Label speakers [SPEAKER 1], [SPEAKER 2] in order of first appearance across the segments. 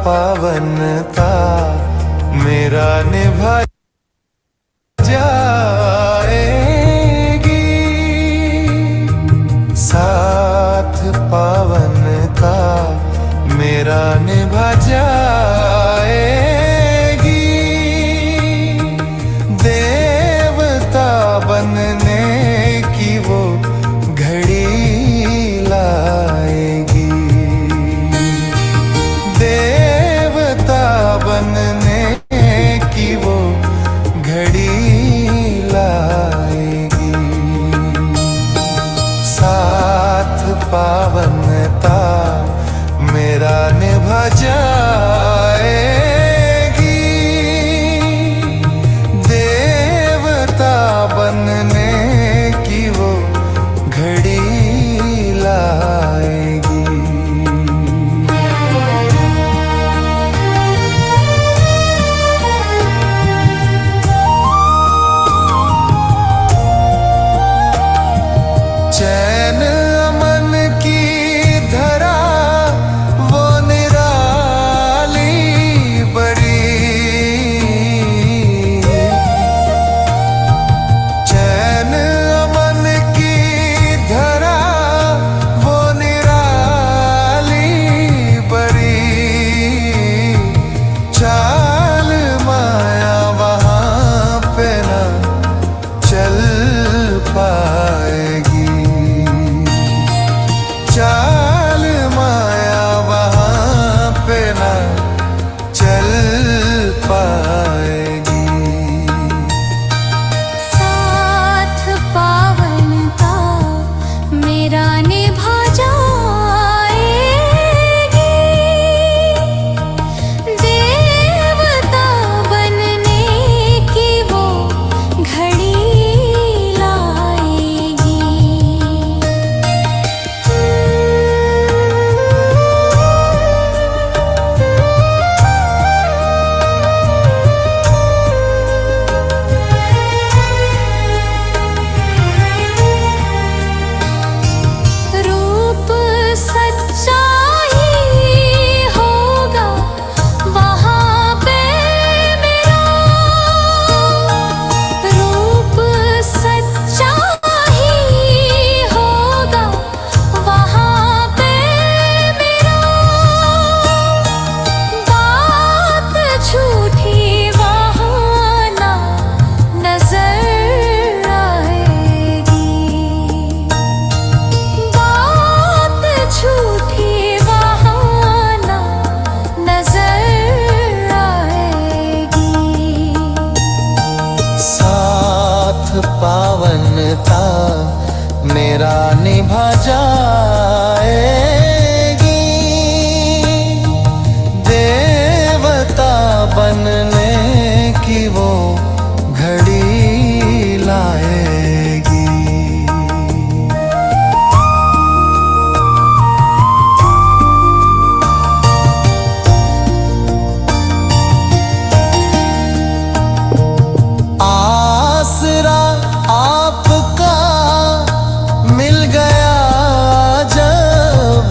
[SPEAKER 1] पावनता मेरा निभा जाएगी। साथ पावनता मेरा निभा जाएगी। देवता बनने की वो घड़ी लाएगी। देवता बनने की वो घड़ी लाएगी। साथ पावनता मेरा निभा जाएगी। देवता बनने की वो घड़ी लाएगी। चैन अमन की धरा वो निराली बड़ी। चैन अमन की धरा वो निराली बड़ी। चाल माया वहाँ पे ना चल पाएगी। चाल माया वहाँ पे ना चल पाएगी।
[SPEAKER 2] साथ पावनता मेरा निभा जाएगी। देवता बनने की वो घड़ी लाएगी। रूप सच्चा ही होगा वहाँ पे मेरा। रूप सच्चा ही होगा वहाँ पे मेरा। बात झूठी वहाँ ना नजर आएगी। बात झूठी वहाँ ना नजर आएगी।
[SPEAKER 1] साथ पावनता मेरा निभा जाएगी। देवता बनने की वो घड़ी लाएगी। आसरा आपका मिल गया जब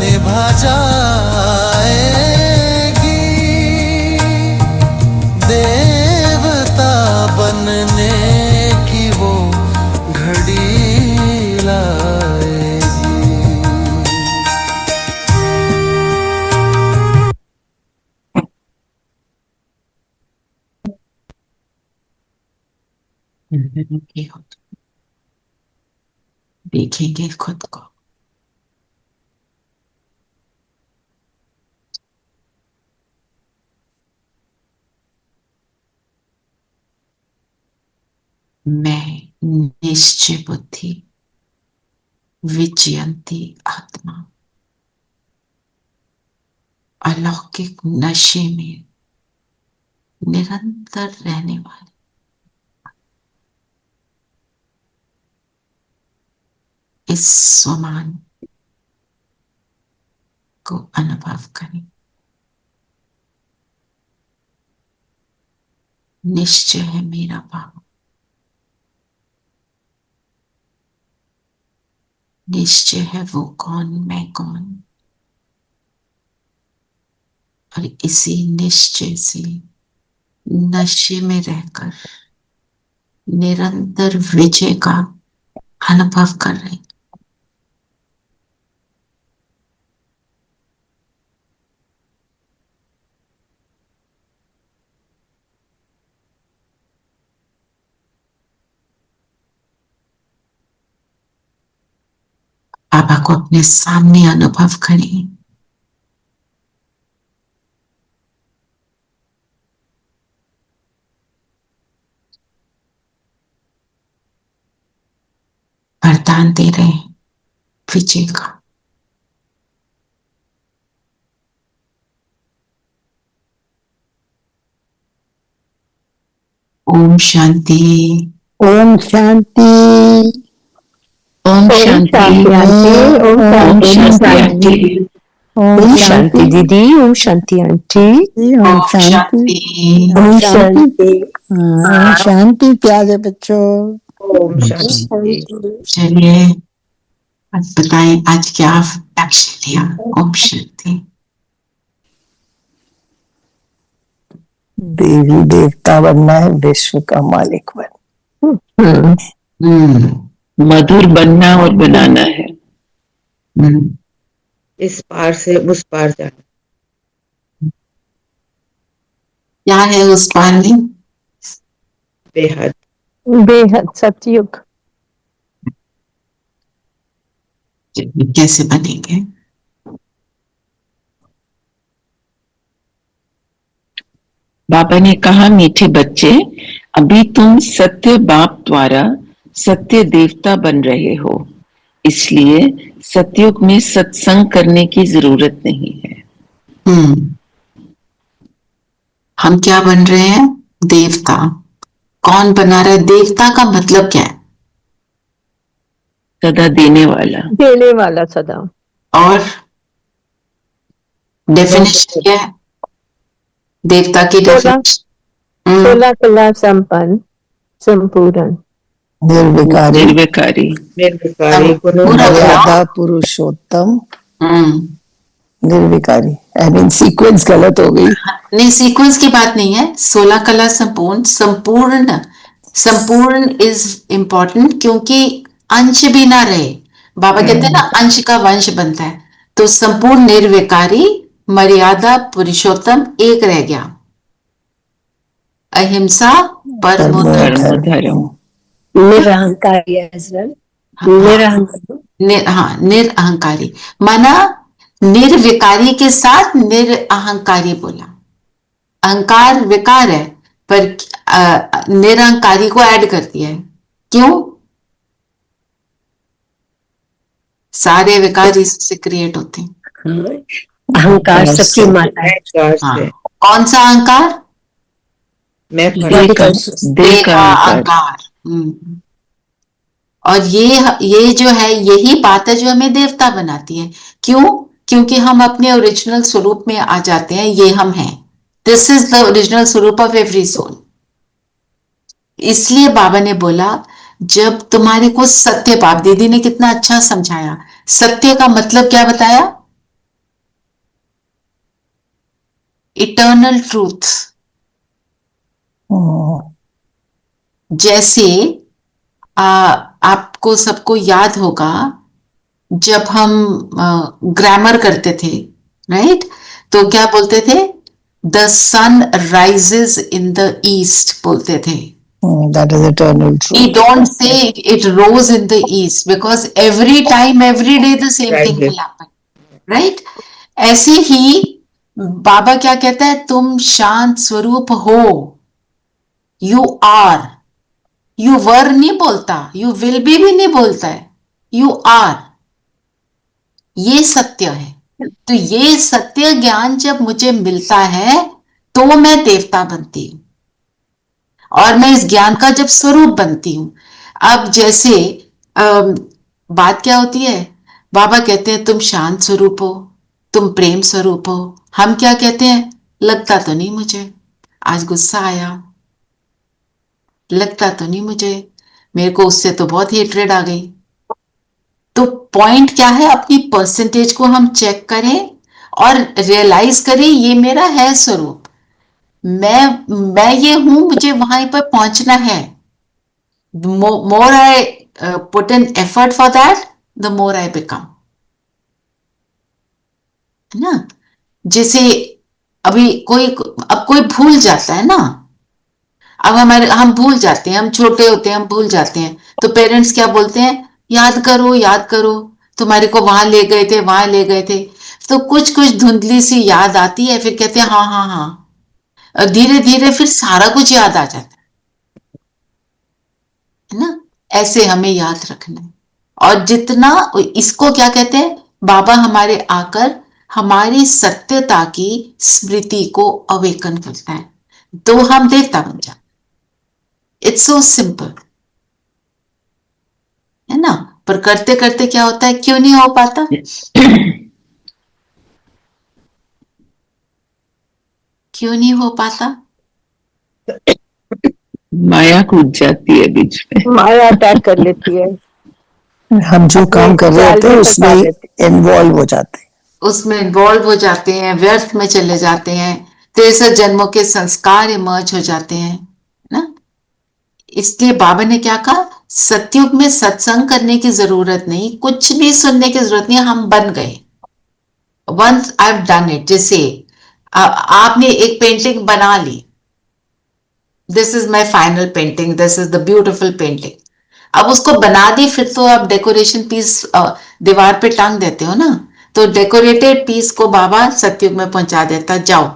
[SPEAKER 1] निभा जाएगी, देवता बनने की वो घड़ी लाएगी।
[SPEAKER 3] देखेंगे खुद को। मैं निश्चय बुद्धि, विजयंती आत्मा, अलौकिक नशे में निरंतर रहने वाले इस स्वमान को अनुभव करें। निश्चय है मेरा भाव, निश्चय है वो कौन मैं कौन, और इसी निश्चय से नशे में रहकर निरंतर विजय का अनुभव कर रहे। बाबा को अपने सामने अनुभव करें। वरदान दे रहे हैं विजय का। ओम शांति।
[SPEAKER 4] ओम शांति।
[SPEAKER 3] ओम शांति।
[SPEAKER 4] ओम शांति।
[SPEAKER 5] ओम शांति दीदी। ओम शांति आंटी।
[SPEAKER 4] ओम शांति। ओम शांति। ओम शांति प्यारे बच्चों।
[SPEAKER 5] ओम शांति।
[SPEAKER 3] चलिए अब बताएं आज क्या लक्ष्य लिया। ओम शांति।
[SPEAKER 4] देवी देवता बनना है, विश्व का मालिक बनना।
[SPEAKER 5] मधुर बनना और बनाना है।
[SPEAKER 6] इस पार से उस पार जाना।
[SPEAKER 3] क्या है उस पार में?
[SPEAKER 6] बेहद।
[SPEAKER 5] बेहद सतयुग।
[SPEAKER 3] कैसे बनेंगे?
[SPEAKER 5] बाबा ने कहा, मीठे बच्चे, अभी तुम सत्य बाप द्वारा सत्य देवता बन रहे हो, इसलिए सतयुग में सत्संग करने की जरूरत नहीं है।
[SPEAKER 3] हम क्या बन रहे हैं? देवता। कौन बना रहा है? देवता का मतलब क्या है?
[SPEAKER 5] सदा देने वाला। देने वाला सदा।
[SPEAKER 3] और डेफिनेशन क्या है देवता की? डेफिनेशन
[SPEAKER 5] 16 कला संपन्न, संपूर्ण,
[SPEAKER 4] निर्विकारी,
[SPEAKER 5] निर्विकारी,
[SPEAKER 6] निर्विकारी,
[SPEAKER 4] मर्यादा पुरुषोत्तम, निर्विकारी। आई मीन सीक्वेंस गलत हो गई।
[SPEAKER 3] नहीं, सीक्वेंस की बात नहीं है। 16 कला संपूर्ण, संपूर्ण। संपूर्ण इज इंपॉर्टेंट क्योंकि अंश भी ना रहे। बाबा कहते हैं ना, अंश का वंश बनता है। तो संपूर्ण, निर्विकारी, मर्यादा पुरुषोत्तम, एक रह गया अहिंसा, परमो धर्म।
[SPEAKER 5] निरहंकारी।
[SPEAKER 3] निरअहंकारी माना निर्विकारी के साथ निरअहंकारी बोला। अहंकार विकार है, पर निरअहंकारी को ऐड कर दिया है। क्यों? सारे विकार इससे क्रिएट होते हैं।
[SPEAKER 5] अहंकार सबकी माता है।
[SPEAKER 3] कौन सा अहंकार?
[SPEAKER 6] मैं
[SPEAKER 3] देह का अहंकार। और ये जो है, यही बात है जो हमें देवता बनाती है। क्यों? क्योंकि हम अपने ओरिजिनल स्वरूप में आ जाते हैं। ये हम हैं। दिस इज द ओरिजिनल स्वरूप ऑफ एवरी सोल। इसलिए बाबा ने बोला, जब तुम्हारे को सत्य, बाप दीदी ने कितना अच्छा समझाया। सत्य का मतलब क्या बताया? Eternal truth.
[SPEAKER 4] हम्म,
[SPEAKER 3] जैसे आपको सबको याद होगा जब हम ग्रामर करते थे, राइट? तो क्या बोलते थे? The sun rises in the east बोलते थे।
[SPEAKER 4] that is eternal
[SPEAKER 3] We
[SPEAKER 4] truth.
[SPEAKER 3] don't say it rose in the east because every time, every day the same thing
[SPEAKER 6] Rises.
[SPEAKER 3] will happen, right? ऐसे ही बाबा क्या कहता है? तुम शांत स्वरूप हो। You are. यू वर नहीं बोलता, यू विल बी भी नहीं बोलता है, यू आर। ये सत्य है। तो ये सत्य ज्ञान जब मुझे मिलता है तो मैं देवता बनती हूं, और मैं इस ज्ञान का जब स्वरूप बनती हूं। अब जैसे बात क्या होती है? बाबा कहते हैं तुम शांत स्वरूप हो, तुम प्रेम स्वरूप हो। हम क्या कहते हैं? लगता तो नहीं मुझे, आज गुस्सा आया, लगता तो नहीं मुझे, मेरे को उससे तो बहुत हेट्रेड आ गई। तो पॉइंट क्या है? अपनी परसेंटेज को हम चेक करें और रियलाइज करें ये मेरा है स्वरूप। मैं ये हूं, मुझे वहां पर पहुंचना है। More I put in effort for that, the more I become. है ना? जैसे अभी अब कोई भूल जाता है ना। अब हम भूल जाते हैं, हम छोटे होते हैं, हम भूल जाते हैं। तो पेरेंट्स क्या बोलते हैं? याद करो, याद करो, तुम्हारे को वहां ले गए थे, वहां ले गए थे। तो कुछ कुछ धुंधली सी याद आती है, फिर कहते हैं हाँ हाँ हाँ। धीरे धीरे फिर सारा कुछ याद आ जाता है ना? ऐसे हमें याद रखना है। और जितना इसको क्या कहते हैं? बाबा हमारे आकर हमारी सत्यता की स्मृति को अवेकन करता है, तो हम देवता बन जाते। इट्स सो सिंपल, है ना? पर करते करते क्या होता है? क्यों नहीं हो पाता? क्यों नहीं हो पाता?
[SPEAKER 5] माया कूद जाती है बीच में,
[SPEAKER 7] माया अटैक कर लेती है,
[SPEAKER 4] हम जो काम कर रहे होते हैं उसमें इन्वॉल्व हो जाते हैं।
[SPEAKER 3] उसमें इन्वॉल्व हो जाते हैं, व्यर्थ में चले जाते हैं, 63 जन्मों के संस्कार इमर्ज हो जाते हैं ना। इसलिए बाबा ने क्या कहा? सतयुग में सत्संग करने की जरूरत नहीं, कुछ भी सुनने की जरूरत नहीं, हम बन गए। Once I have done it. जैसे आपने एक पेंटिंग बना ली, this is my final painting, this is the beautiful painting. अब उसको बना दी, फिर तो आप डेकोरेशन पीस दीवार पे टांग देते हो ना। तो डेकोरेटेड पीस को बाबा सतयुग में पहुंचा देता, जाओ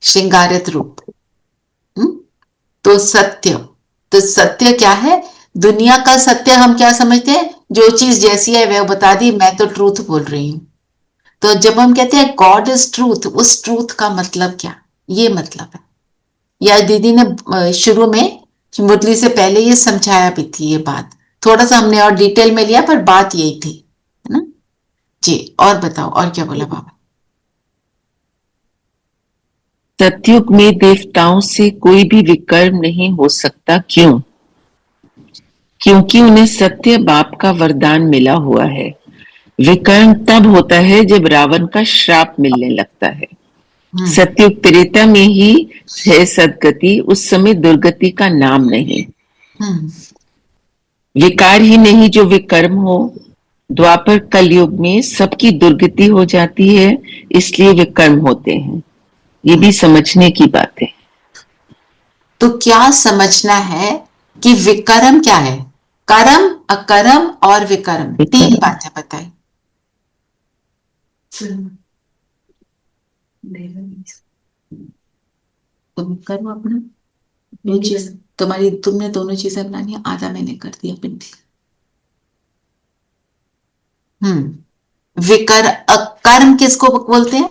[SPEAKER 3] श्रृंगारित रूप। तो सत्य क्या है? दुनिया का सत्य हम क्या समझते हैं? जो चीज जैसी है वह बता दी, मैं तो ट्रूथ बोल रही हूं। तो जब हम कहते हैं गॉड इज ट्रूथ, उस ट्रूथ का मतलब क्या? ये मतलब है। या दीदी ने शुरू में मुरली से पहले ये समझाया भी थी, ये बात थोड़ा सा हमने और डिटेल में लिया, पर बात यही थी, है ना जी? और बताओ, और क्या बोला बाबा?
[SPEAKER 5] सतयुग में देवताओं से कोई भी विकर्म नहीं हो सकता। क्यों? क्योंकि उन्हें सत्य बाप का वरदान मिला हुआ है। विकर्म तब होता है जब रावण का श्राप मिलने लगता है। सतयुग त्रेता में ही है सदगति, उस समय दुर्गति का नाम नहीं। विकार ही नहीं जो विकर्म हो। द्वापर कलयुग में सबकी दुर्गति हो जाती है, इसलिए विकर्म होते हैं। ये भी समझने की बात है।
[SPEAKER 3] तो क्या समझना है कि विकर्म क्या है? कर्म, अकर्म और विकर्म, तीन बातें बताई। तुम करो अपना, दो चीज तुमने दोनों चीजें बनानी है, आधा मैंने कर दिया पिंपल। कर्म किसको बोलते हैं?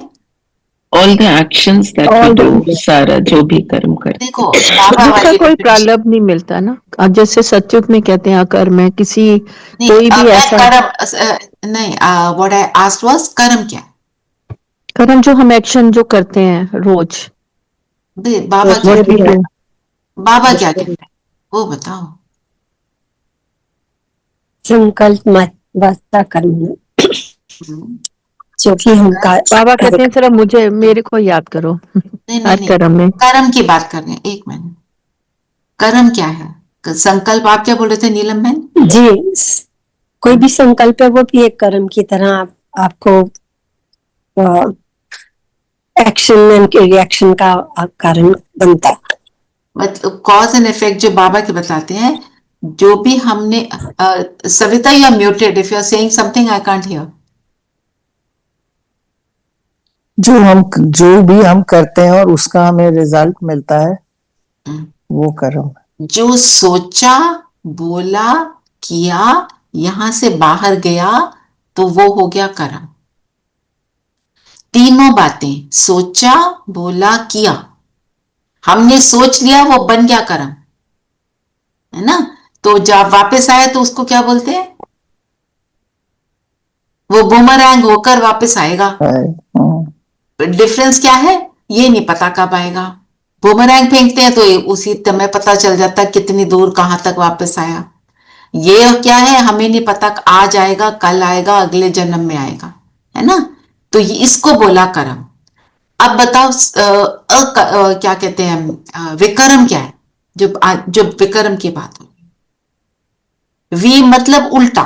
[SPEAKER 5] All the actions that we do, सारा जो भी कर्म करते।
[SPEAKER 3] देखो बाबा
[SPEAKER 7] जिसका
[SPEAKER 3] वाली
[SPEAKER 7] कोई
[SPEAKER 3] definition।
[SPEAKER 7] प्रारब्ध नहीं मिलता ना। अब जैसे सतयुग में कहते हैं अकर्म है, किसी
[SPEAKER 3] नहीं,
[SPEAKER 7] कोई भी
[SPEAKER 3] मैं
[SPEAKER 7] ऐसा
[SPEAKER 3] कर्म नहीं, व्हाट आई आस्क्ड वाज कर्म क्या है?
[SPEAKER 7] कर्म जो हम एक्शन जो करते हैं रोज,
[SPEAKER 3] बाबा क्या
[SPEAKER 7] what we do।
[SPEAKER 3] बाबा क्या कहते हैं वो बताओ।
[SPEAKER 8] संकल्प मत वास्ता कर्म।
[SPEAKER 4] जो कि हम
[SPEAKER 7] बाबा कहते हैं सिर्फ मुझे मेरे को याद करो
[SPEAKER 3] नहीं
[SPEAKER 7] हर
[SPEAKER 3] नहीं,
[SPEAKER 7] कर्म में।
[SPEAKER 3] कर्म की बात कर रहे हैं, एक मिनट। कर्म क्या है? संकल्प आप क्या बोल रहे थे नीलम बहन?
[SPEAKER 4] जी, कोई भी संकल्प है वो भी एक कर्म की तरह आपको एक्शन एंड रिएक्शन का कारण बनता है।
[SPEAKER 3] मतलब कॉज एंड इफेक्ट जो बाबा के बताते हैं, जो भी हमने Savita, you are muted, if you are saying something I can't hear.
[SPEAKER 4] जो भी हम करते हैं और उसका हमें रिजल्ट मिलता है वो कर्म।
[SPEAKER 3] जो सोचा, बोला, किया, यहां से बाहर गया, तो वो हो गया कर्म। तीनों बातें, सोचा, बोला, किया, हमने सोच लिया, वो बन गया कर्म, है ना? तो जब वापस आया तो उसको क्या बोलते हैं? वो बूमरैंग होकर वापस आएगा। डिफरेंस क्या है ये नहीं पता कब आएगा। बूमरैंग फेंकते हैं तो उसी समय पता चल जाता है कितनी दूर कहां तक वापस आया। ये क्या है हमें नहीं पता, आज आएगा, कल आएगा, अगले जन्म में आएगा, है ना? तो ये इसको बोला कर्म। अब बताओ क्या कहते हैं विकर्म क्या है? जब विकर्म की बात हो, वी मतलब उल्टा,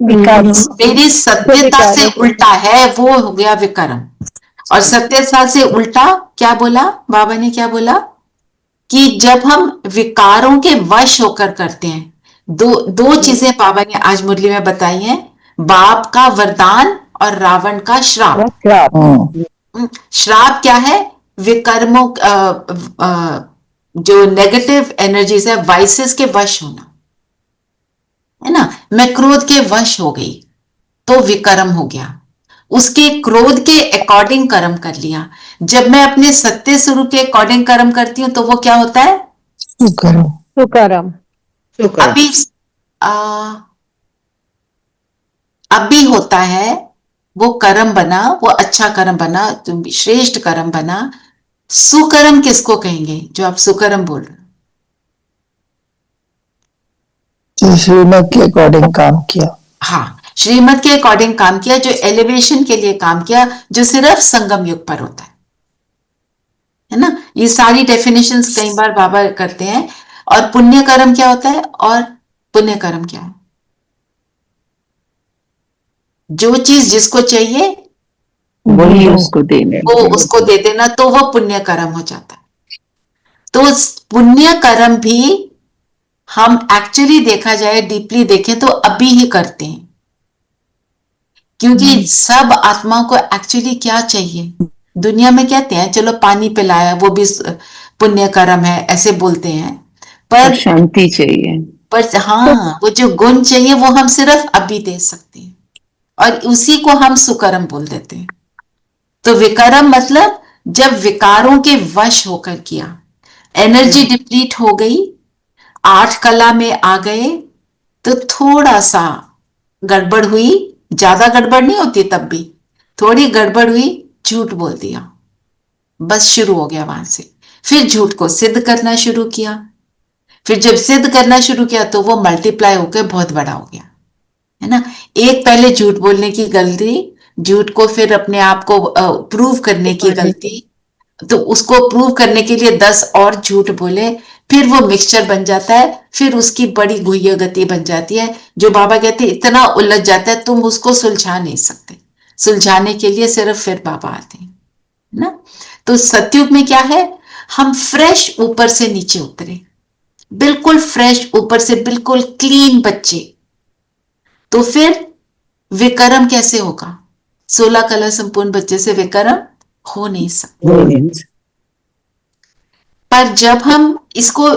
[SPEAKER 3] मेरी सत्यता से उल्टा है, वो हो गया विकर्म। और सत्यता से उल्टा क्या बोला बाबा ने? क्या बोला कि जब हम विकारों के वश होकर करते हैं, दो चीजें बाबा ने आज मुरली में बताई हैं, बाप का वरदान और रावण का श्राप। श्राप क्या है? विकर्मों जो नेगेटिव एनर्जीज है, वाइसेस के वश होना, है ना? मैं क्रोध के वश हो गई तो विकर्म हो गया, उसके क्रोध के अकॉर्डिंग कर्म कर लिया। जब मैं अपने सत्य स्वरूप के अकॉर्डिंग कर्म करती हूं तो वो क्या होता है?
[SPEAKER 7] सुकर्म।
[SPEAKER 3] अभी अभी होता है, वो कर्म बना, वो अच्छा कर्म बना, तुम श्रेष्ठ कर्म बना। सुकर्म किसको कहेंगे जो आप सुकर्म बोल रहे हो?
[SPEAKER 4] श्रीमत के अकॉर्डिंग काम किया।
[SPEAKER 3] हाँ, श्रीमत के अकॉर्डिंग काम किया, जो एलिवेशन के लिए काम किया, जो सिर्फ संगम युग पर होता है ना? ये सारी डेफिनेशंस कई बार बाबा करते हैं। और पुण्य कर्म क्या होता है? और पुण्य कर्म क्या है? जो चीज जिसको चाहिए
[SPEAKER 5] वही उसको देना,
[SPEAKER 3] वो उसको दे देना, तो वो पुण्य कर्म हो जाता है। तो पुण्य कर्म भी हम एक्चुअली देखा जाए, डीपली देखें तो अभी ही करते हैं, क्योंकि सब आत्माओं को एक्चुअली क्या चाहिए? दुनिया में कहते हैं चलो पानी पिलाया, वो भी पुण्य कर्म है, ऐसे बोलते हैं, पर
[SPEAKER 5] शांति चाहिए।
[SPEAKER 3] पर हाँ, वो जो गुण चाहिए वो हम सिर्फ अभी दे सकते हैं, और उसी को हम सुकर्म बोल देते हैं। तो विकर्म मतलब जब विकारों के वश होकर किया, एनर्जी डिप्लीट हो गई, 8 कला में आ गए, तो थोड़ा सा गड़बड़ हुई, ज्यादा गड़बड़ नहीं होती तब भी, थोड़ी गड़बड़ हुई, झूठ बोल दिया, बस शुरू हो गया वहां से। फिर झूठ को सिद्ध करना शुरू किया, फिर जब सिद्ध करना शुरू किया तो वो मल्टीप्लाई होकर बहुत बड़ा हो गया, है ना? एक पहले झूठ बोलने की गलती, झूठ को फिर अपने आप को प्रूव करने की गलती, तो उसको प्रूव करने के लिए 10 और झूठ बोले, फिर वो मिक्सचर बन जाता है, फिर उसकी बड़ी गुह्य गति बन जाती है, जो बाबा कहते हैं इतना उलझ जाता है तुम उसको सुलझा नहीं सकते। सुलझाने के लिए सिर्फ फिर बाबा आते हैं ना। तो सतयुग में क्या है, हम फ्रेश ऊपर से नीचे उतरे, बिल्कुल फ्रेश ऊपर से, बिल्कुल क्लीन बच्चे। तो फिर विकर्म कैसे होगा? 16 कला संपूर्ण बच्चे से विकर्म हो नहीं सकता। पर जब हम इसको,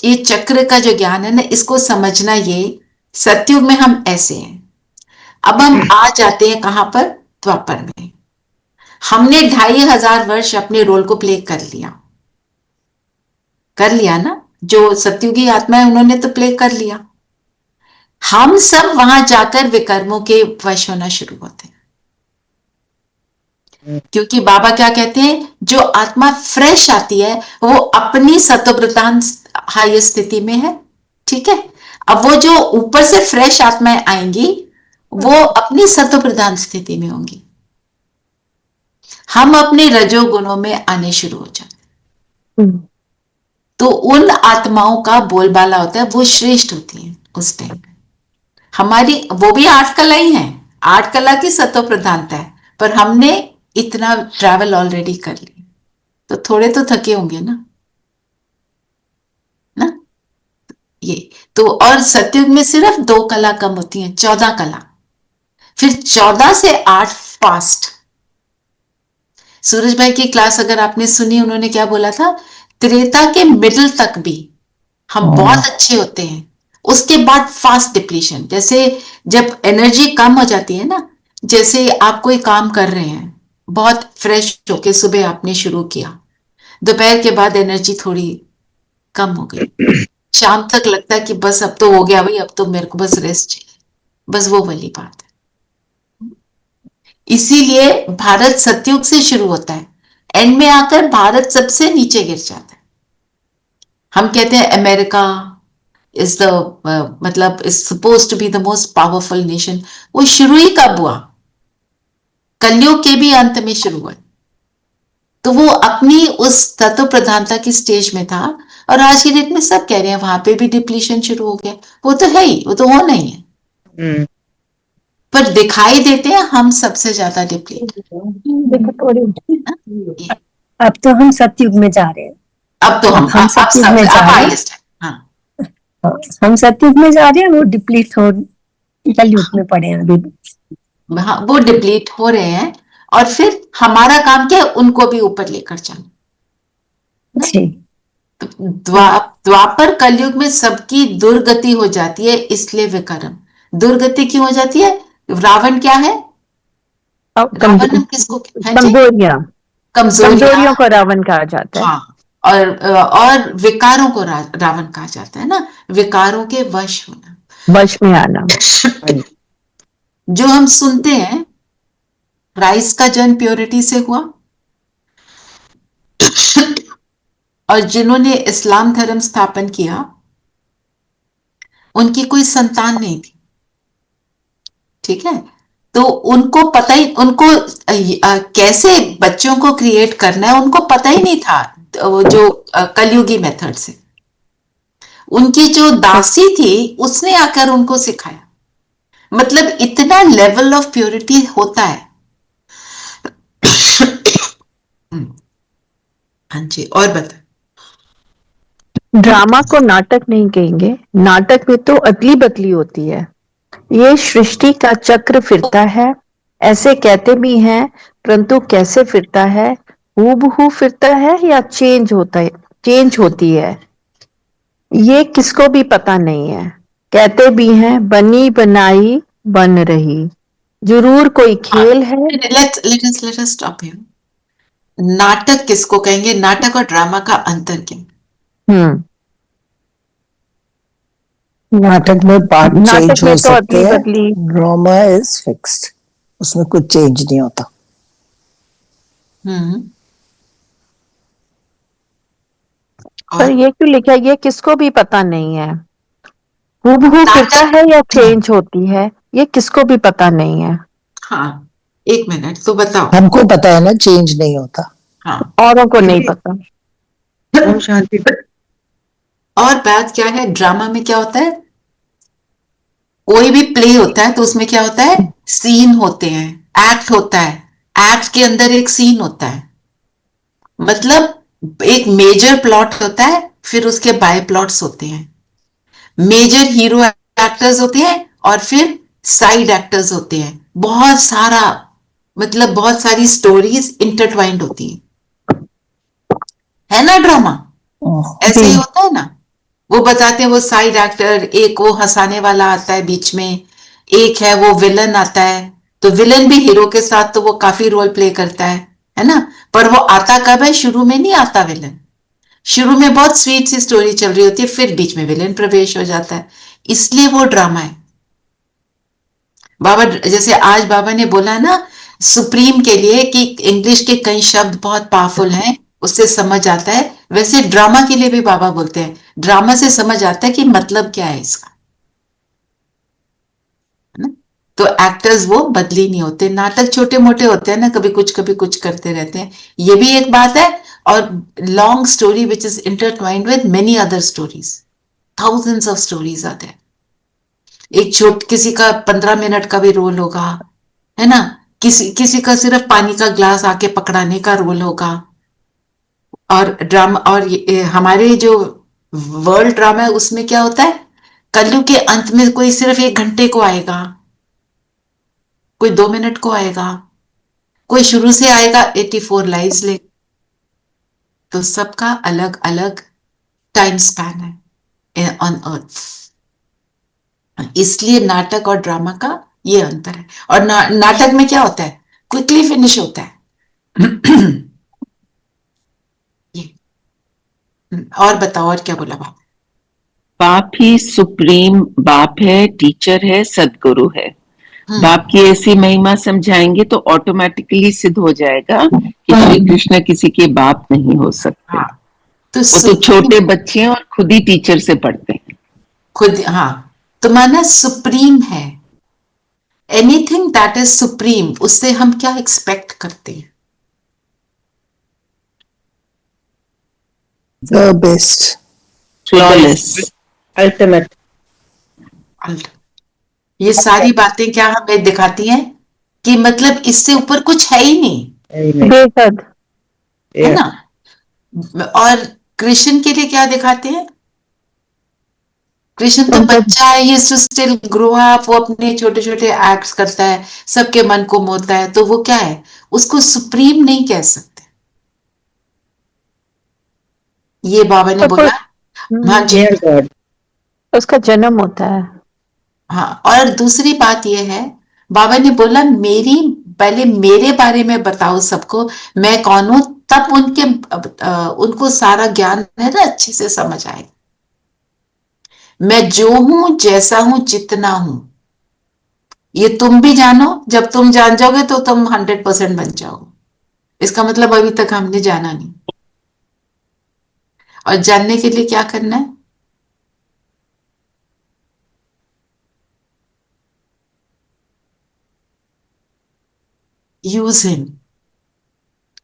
[SPEAKER 3] ये चक्र का जो ज्ञान है ना, इसको समझना, ये सतयुग में हम ऐसे हैं। अब हम आ जाते हैं कहां पर? द्वापर में। हमने 2500 वर्ष अपने रोल को प्ले कर लिया ना। जो सतयुगी आत्मा है उन्होंने तो प्ले कर लिया। हम सब वहां जाकर विकर्मों के वश होना शुरू होते हैं, क्योंकि बाबा क्या कहते हैं, जो आत्मा फ्रेश आती है वो अपनी सत्वप्रधान हाई स्थिति में है, ठीक है? अब वो जो ऊपर से फ्रेश आत्माएं आएंगी वो अपनी सत्व प्रधान स्थिति में होंगी। हम अपने रजोगुणों में आने शुरू हो जाते हैं, तो उन आत्माओं का बोलबाला होता है, वो श्रेष्ठ होती है उस टाइम। हमारी वो भी 8 कला ही है, 8 कला की सत्व प्रधानता है, पर हमने इतना ट्रैवल ऑलरेडी कर लिया, तो थोड़े तो थके होंगे ना ये तो। और सतयुग में सिर्फ 2 कला कम होती हैं, 14 कला। फिर 14 से 8 फास्ट। सूरज भाई की क्लास अगर आपने सुनी, उन्होंने क्या बोला था, त्रेता के मिडिल तक भी हम बहुत अच्छे होते हैं, उसके बाद फास्ट डिप्लीशन। जैसे जब एनर्जी कम हो जाती है ना, जैसे आप कोई काम कर रहे हैं, बहुत फ्रेश होके सुबह आपने शुरू किया, दोपहर के बाद एनर्जी थोड़ी कम हो गई, शाम तक लगता है कि बस अब तो हो गया भाई, अब तो मेरे को बस रेस्ट चाहिए, बस वो वाली बात है। इसीलिए भारत सतयुग से शुरू होता है, एंड में आकर भारत सबसे नीचे गिर जाता है। हम कहते हैं अमेरिका इज द मतलब is suppose to be the most powerful nation. वो शुरू ही कब हुआ? कलयुग के भी अंत में शुरू हुआ। तो वो अपनी उस तत्व प्रधानता की स्टेज में था, और आज की डेट में सब कह रहे हैं वहां पे भी डिप्लीशन शुरू हो गया। वो तो है ही, वो तो होना ही है, पर दिखाई देते हैं हम सबसे ज्यादा डिप्लीट।
[SPEAKER 8] अब तो हम सतयुग में जा रहे हैं।
[SPEAKER 3] अब तो हम
[SPEAKER 8] सतयुग में जा रहे हैं।
[SPEAKER 3] हाँ,
[SPEAKER 8] हम सतयुग में जा रहे हैं, वो डिप्लीट हो कलयुग में पड़े हैं अभी।
[SPEAKER 3] हाँ, वो डिप्लीट हो रहे हैं, और फिर हमारा काम क्या है, उनको भी ऊपर लेकर जाना। द्वापर कलयुग में सबकी दुर्गति हो जाती है, इसलिए विक्रम। दुर्गति क्यों हो जाती है? रावण क्या है? रावण हम किसको?
[SPEAKER 7] कमजोरियों को रावण कहा जाता है।
[SPEAKER 3] हाँ, और विकारों को रावण कहा जाता है ना, विकारों के वश होना,
[SPEAKER 7] वश में आना।
[SPEAKER 3] जो हम सुनते हैं क्राइस्ट का जन्म प्योरिटी से हुआ, और जिन्होंने इस्लाम धर्म स्थापन किया उनकी कोई संतान नहीं थी, ठीक है? तो उनको पता ही, उनको कैसे बच्चों को क्रिएट करना है उनको पता ही नहीं था, जो कलयुगी मेथड से। उनकी जो दासी थी उसने आकर उनको सिखाया। मतलब इतना लेवल ऑफ प्योरिटी होता है। हाँ जी, और बता।
[SPEAKER 7] ड्रामा को नाटक नहीं कहेंगे, नाटक में तो अदली बदली होती है। ये सृष्टि का चक्र फिरता है, ऐसे कहते भी हैं, परंतु कैसे फिरता है? हूबहू फिरता है या चेंज होता है, चेंज होती है, ये किसको भी पता नहीं है। कहते भी हैं बनी बनाई बन रही, जरूर कोई खेल है।
[SPEAKER 3] Let us stop here. नाटक किसको कहेंगे? नाटक और ड्रामा का अंतर क्या?
[SPEAKER 4] नाटक में पार्ट चेंज हो सकते हैं,
[SPEAKER 7] बदली।
[SPEAKER 4] ड्रामा इज फिक्स्ड, उसमें कुछ चेंज नहीं होता।
[SPEAKER 7] पर ये क्यों लिखा है? ये किसको भी पता नहीं है। हूबहू फिरता है या चेंज होती है, ये किसको भी पता नहीं है।
[SPEAKER 3] हाँ, 1 मिनट तो बताओ।
[SPEAKER 4] हमको पता है ना, चेंज नहीं होता।
[SPEAKER 3] हाँ,
[SPEAKER 7] औरों को नहीं पता।
[SPEAKER 6] ओम शांति।
[SPEAKER 3] और बात क्या है, ड्रामा में क्या होता है? कोई भी प्ले होता है तो उसमें क्या होता है? सीन होते हैं, एक्ट होता है, एक्ट के अंदर एक सीन होता है। मतलब एक मेजर प्लॉट होता है, फिर उसके बाय प्लॉट्स होते हैं। मेजर हीरो एक्टर्स होते हैं, और फिर साइड एक्टर्स होते हैं। बहुत सारा, मतलब बहुत सारी स्टोरीज इंटरट्वाइंड होती है ना ड्रामा? ऐसे ही होता है ना। वो बताते हैं, वो साइड एक्टर, एक वो हंसाने वाला आता है बीच में, एक है वो विलन आता है। तो विलन भी हीरो के साथ तो वो काफी रोल प्ले करता है ना? पर वो आता कब है? शुरू में नहीं आता विलन। शुरू में बहुत स्वीट सी स्टोरी चल रही होती है, फिर बीच में विलन प्रवेश हो जाता है, इसलिए वो ड्रामा है। बाबा, जैसे आज बाबा ने बोला ना सुप्रीम के लिए कि इंग्लिश के कई शब्द बहुत पावरफुल हैं, उससे समझ आता है, वैसे ड्रामा के लिए भी बाबा बोलते हैं, ड्रामा से समझ आता है कि मतलब क्या है इसका, है ना? तो एक्टर्स वो बदली नहीं होते, नाटक छोटे मोटे होते हैं ना, कभी कुछ करते रहते हैं, ये भी एक बात है। और long story which is intertwined with many other stories, thousands of stories are there. एक किसी का 15 मिनट का भी रोल होगा, है ना, किसी का सिर्फ पानी का ग्लास आके पकड़ाने का रोल होगा। और ड्रामा, और हमारे जो वर्ल्ड ड्रामा है उसमें क्या होता है, कलयुग के अंत में कोई सिर्फ 1 घंटे को आएगा, कोई 2 मिनट को आएगा, कोई शुरू से आएगा 84 लाइव्स ले। तो सबका अलग अलग टाइम स्पैन है ऑन अर्थ, इसलिए नाटक और ड्रामा का ये अंतर है। और नाटक में क्या होता है, क्विकली फिनिश होता है। ये और बताओ, और क्या बोला बाप?
[SPEAKER 5] बाप ही सुप्रीम बाप है, टीचर है, सदगुरु है। बाप की ऐसी महिमा समझाएंगे तो ऑटोमेटिकली सिद्ध हो जाएगा कि श्री कृष्ण किसी के बाप नहीं हो सकते।
[SPEAKER 3] हाँ, तो
[SPEAKER 5] वो तो छोटे बच्चे हैं और खुद ही टीचर से पढ़ते हैं
[SPEAKER 3] खुद। हाँ, तो माना सुप्रीम है, एनीथिंग दैट इज सुप्रीम, उससे हम क्या एक्सपेक्ट करते हैं?
[SPEAKER 4] The best.
[SPEAKER 5] Flawless,
[SPEAKER 6] ultimate.
[SPEAKER 3] ये सारी बातें क्या हमें दिखाती हैं कि मतलब इससे ऊपर कुछ है ही नहीं,
[SPEAKER 7] बेहद
[SPEAKER 3] है ना। और कृष्ण के लिए क्या दिखाते हैं? कृष्ण तो बच्चा है, ये स्टिल ग्रो अप, वो अपने छोटे छोटे एक्ट्स करता है, सबके मन को मोहता है, तो वो क्या है, उसको सुप्रीम नहीं कह सकते। ये बाबा ने बोला। हाँ जी,
[SPEAKER 6] डियर गॉड,
[SPEAKER 7] उसका जन्म होता है।
[SPEAKER 3] हाँ। और दूसरी बात ये है, बाबा ने बोला पहले मेरे बारे में बताओ सबको, मैं कौन हूं, तब उनको सारा ज्ञान है ना अच्छे से समझ आए। मैं जो हूं, जैसा हूं, जितना हूं, ये तुम भी जानो। जब तुम जान जाओगे तो तुम 100% बन जाओगे। इसका मतलब अभी तक हमने जाना नहीं। और जानने के लिए क्या करना है? Use him.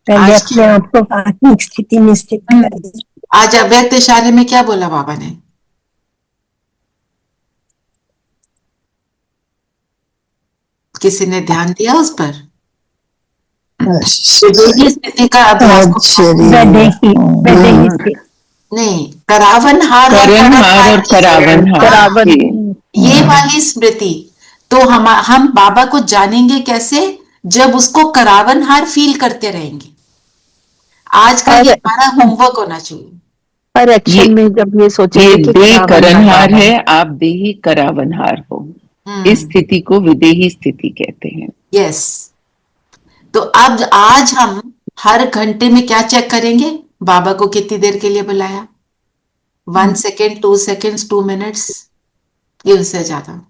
[SPEAKER 8] पहले अपने आप को आत्मिक स्थिति में स्थित कर दे।
[SPEAKER 3] आज अव्यक्त इशारे में क्या बोला बाबा ने? किसी ने ध्यान दिया उस पर? विदेही स्थिति का अभ्यास
[SPEAKER 8] वैदेही स्थिति।
[SPEAKER 3] नहीं, करावनहार
[SPEAKER 5] करणहार और करावनहार,
[SPEAKER 3] ये वाली स्मृति। तो हम बाबा को जानेंगे कैसे? जब उसको करावनहार फील करते रहेंगे। आज का ये हमारा होमवर्क होना चाहिए।
[SPEAKER 7] पर एक्शन में जब ये सोचेंगे कि
[SPEAKER 5] दे करणहार है, आप देही करावनहार हो, इस स्थिति को विदेही स्थिति कहते हैं।
[SPEAKER 3] यस। तो अब आज हम हर घंटे में क्या चेक करेंगे? बाबा को कितनी देर के लिए बुलाया? 1 सेकेंड, 2 सेकेंड्स, 2 मिनट्स, ये उससे ज्यादा।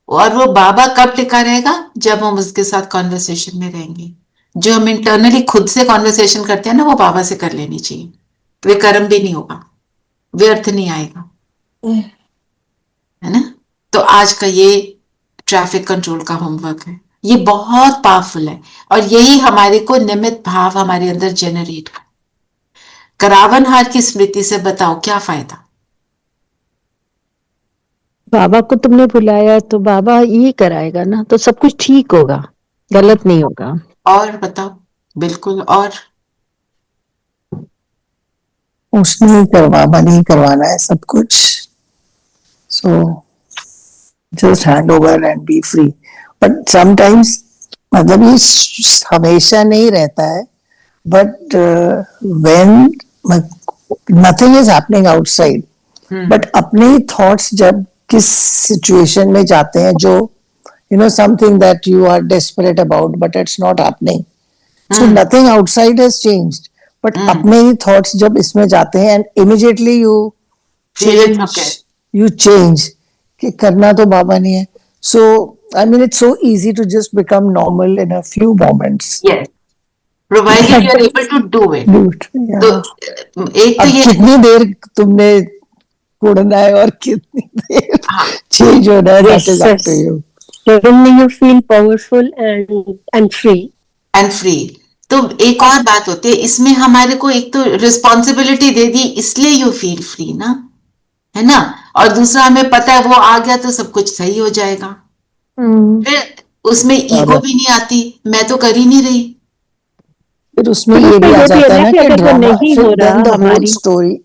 [SPEAKER 3] और वो बाबा कब टिका रहेगा? जब हम उसके साथ कॉन्वर्सेशन में रहेंगे। जो हम इंटरनली खुद से कॉन्वर्सेशन करते हैं ना, वो बाबा से कर लेनी चाहिए। वे कर्म भी नहीं होगा, व्यर्थ नहीं आएगा, है ना। तो आज का ये ट्रैफिक कंट्रोल का होमवर्क है, ये बहुत पावरफुल है। और यही हमारे को निमित्त भाव हमारे अंदर जेनरेट कर। करावनहार की स्मृति से बताओ क्या फायदा?
[SPEAKER 7] बाबा को तुमने बुलाया तो बाबा यही कराएगा ना, तो सब कुछ ठीक होगा, गलत नहीं होगा।
[SPEAKER 3] और बताओ, बिल्कुल। और
[SPEAKER 4] उसने ही बाबा ने ही करवाना है सब कुछ। So just hand over and B free. But sometimes, मतलब ये हमेशा नहीं रहता है, but when nothing is happening outside, but अपने ही थॉट्स जब किस सिचुएशन में जाते हैं जो something that you are desperate about but it's not happening, so nothing outside has changed, but अपने ही थॉट्स जब इसमें जाते हैं एंड इमीडिएटली यू चेंज कि करना तो बाबा ने है। So I mean it's so easy to just become normal in a few moments,
[SPEAKER 3] provided you are able to do it. तो एक तो ये
[SPEAKER 4] कितनी देर तुमने उड़ना है और कितनी देर चेंज होना है, that is up to you.
[SPEAKER 8] suddenly you feel powerful and free.
[SPEAKER 3] And free. तो एक और बात होती है इसमें, हमारे को एक तो रिस्पॉन्सिबिलिटी दे दी इसलिए यू फील फ्री ना, है ना, और दूसरा हमें पता है वो आ गया तो सब कुछ सही हो जाएगा, फिर उसमें ईगो भी नहीं आती, मैं तो कर ही नहीं रही।
[SPEAKER 4] फिर उसमें ये भी आ जाता है ना कि ड्रामा, फिर then the whole story,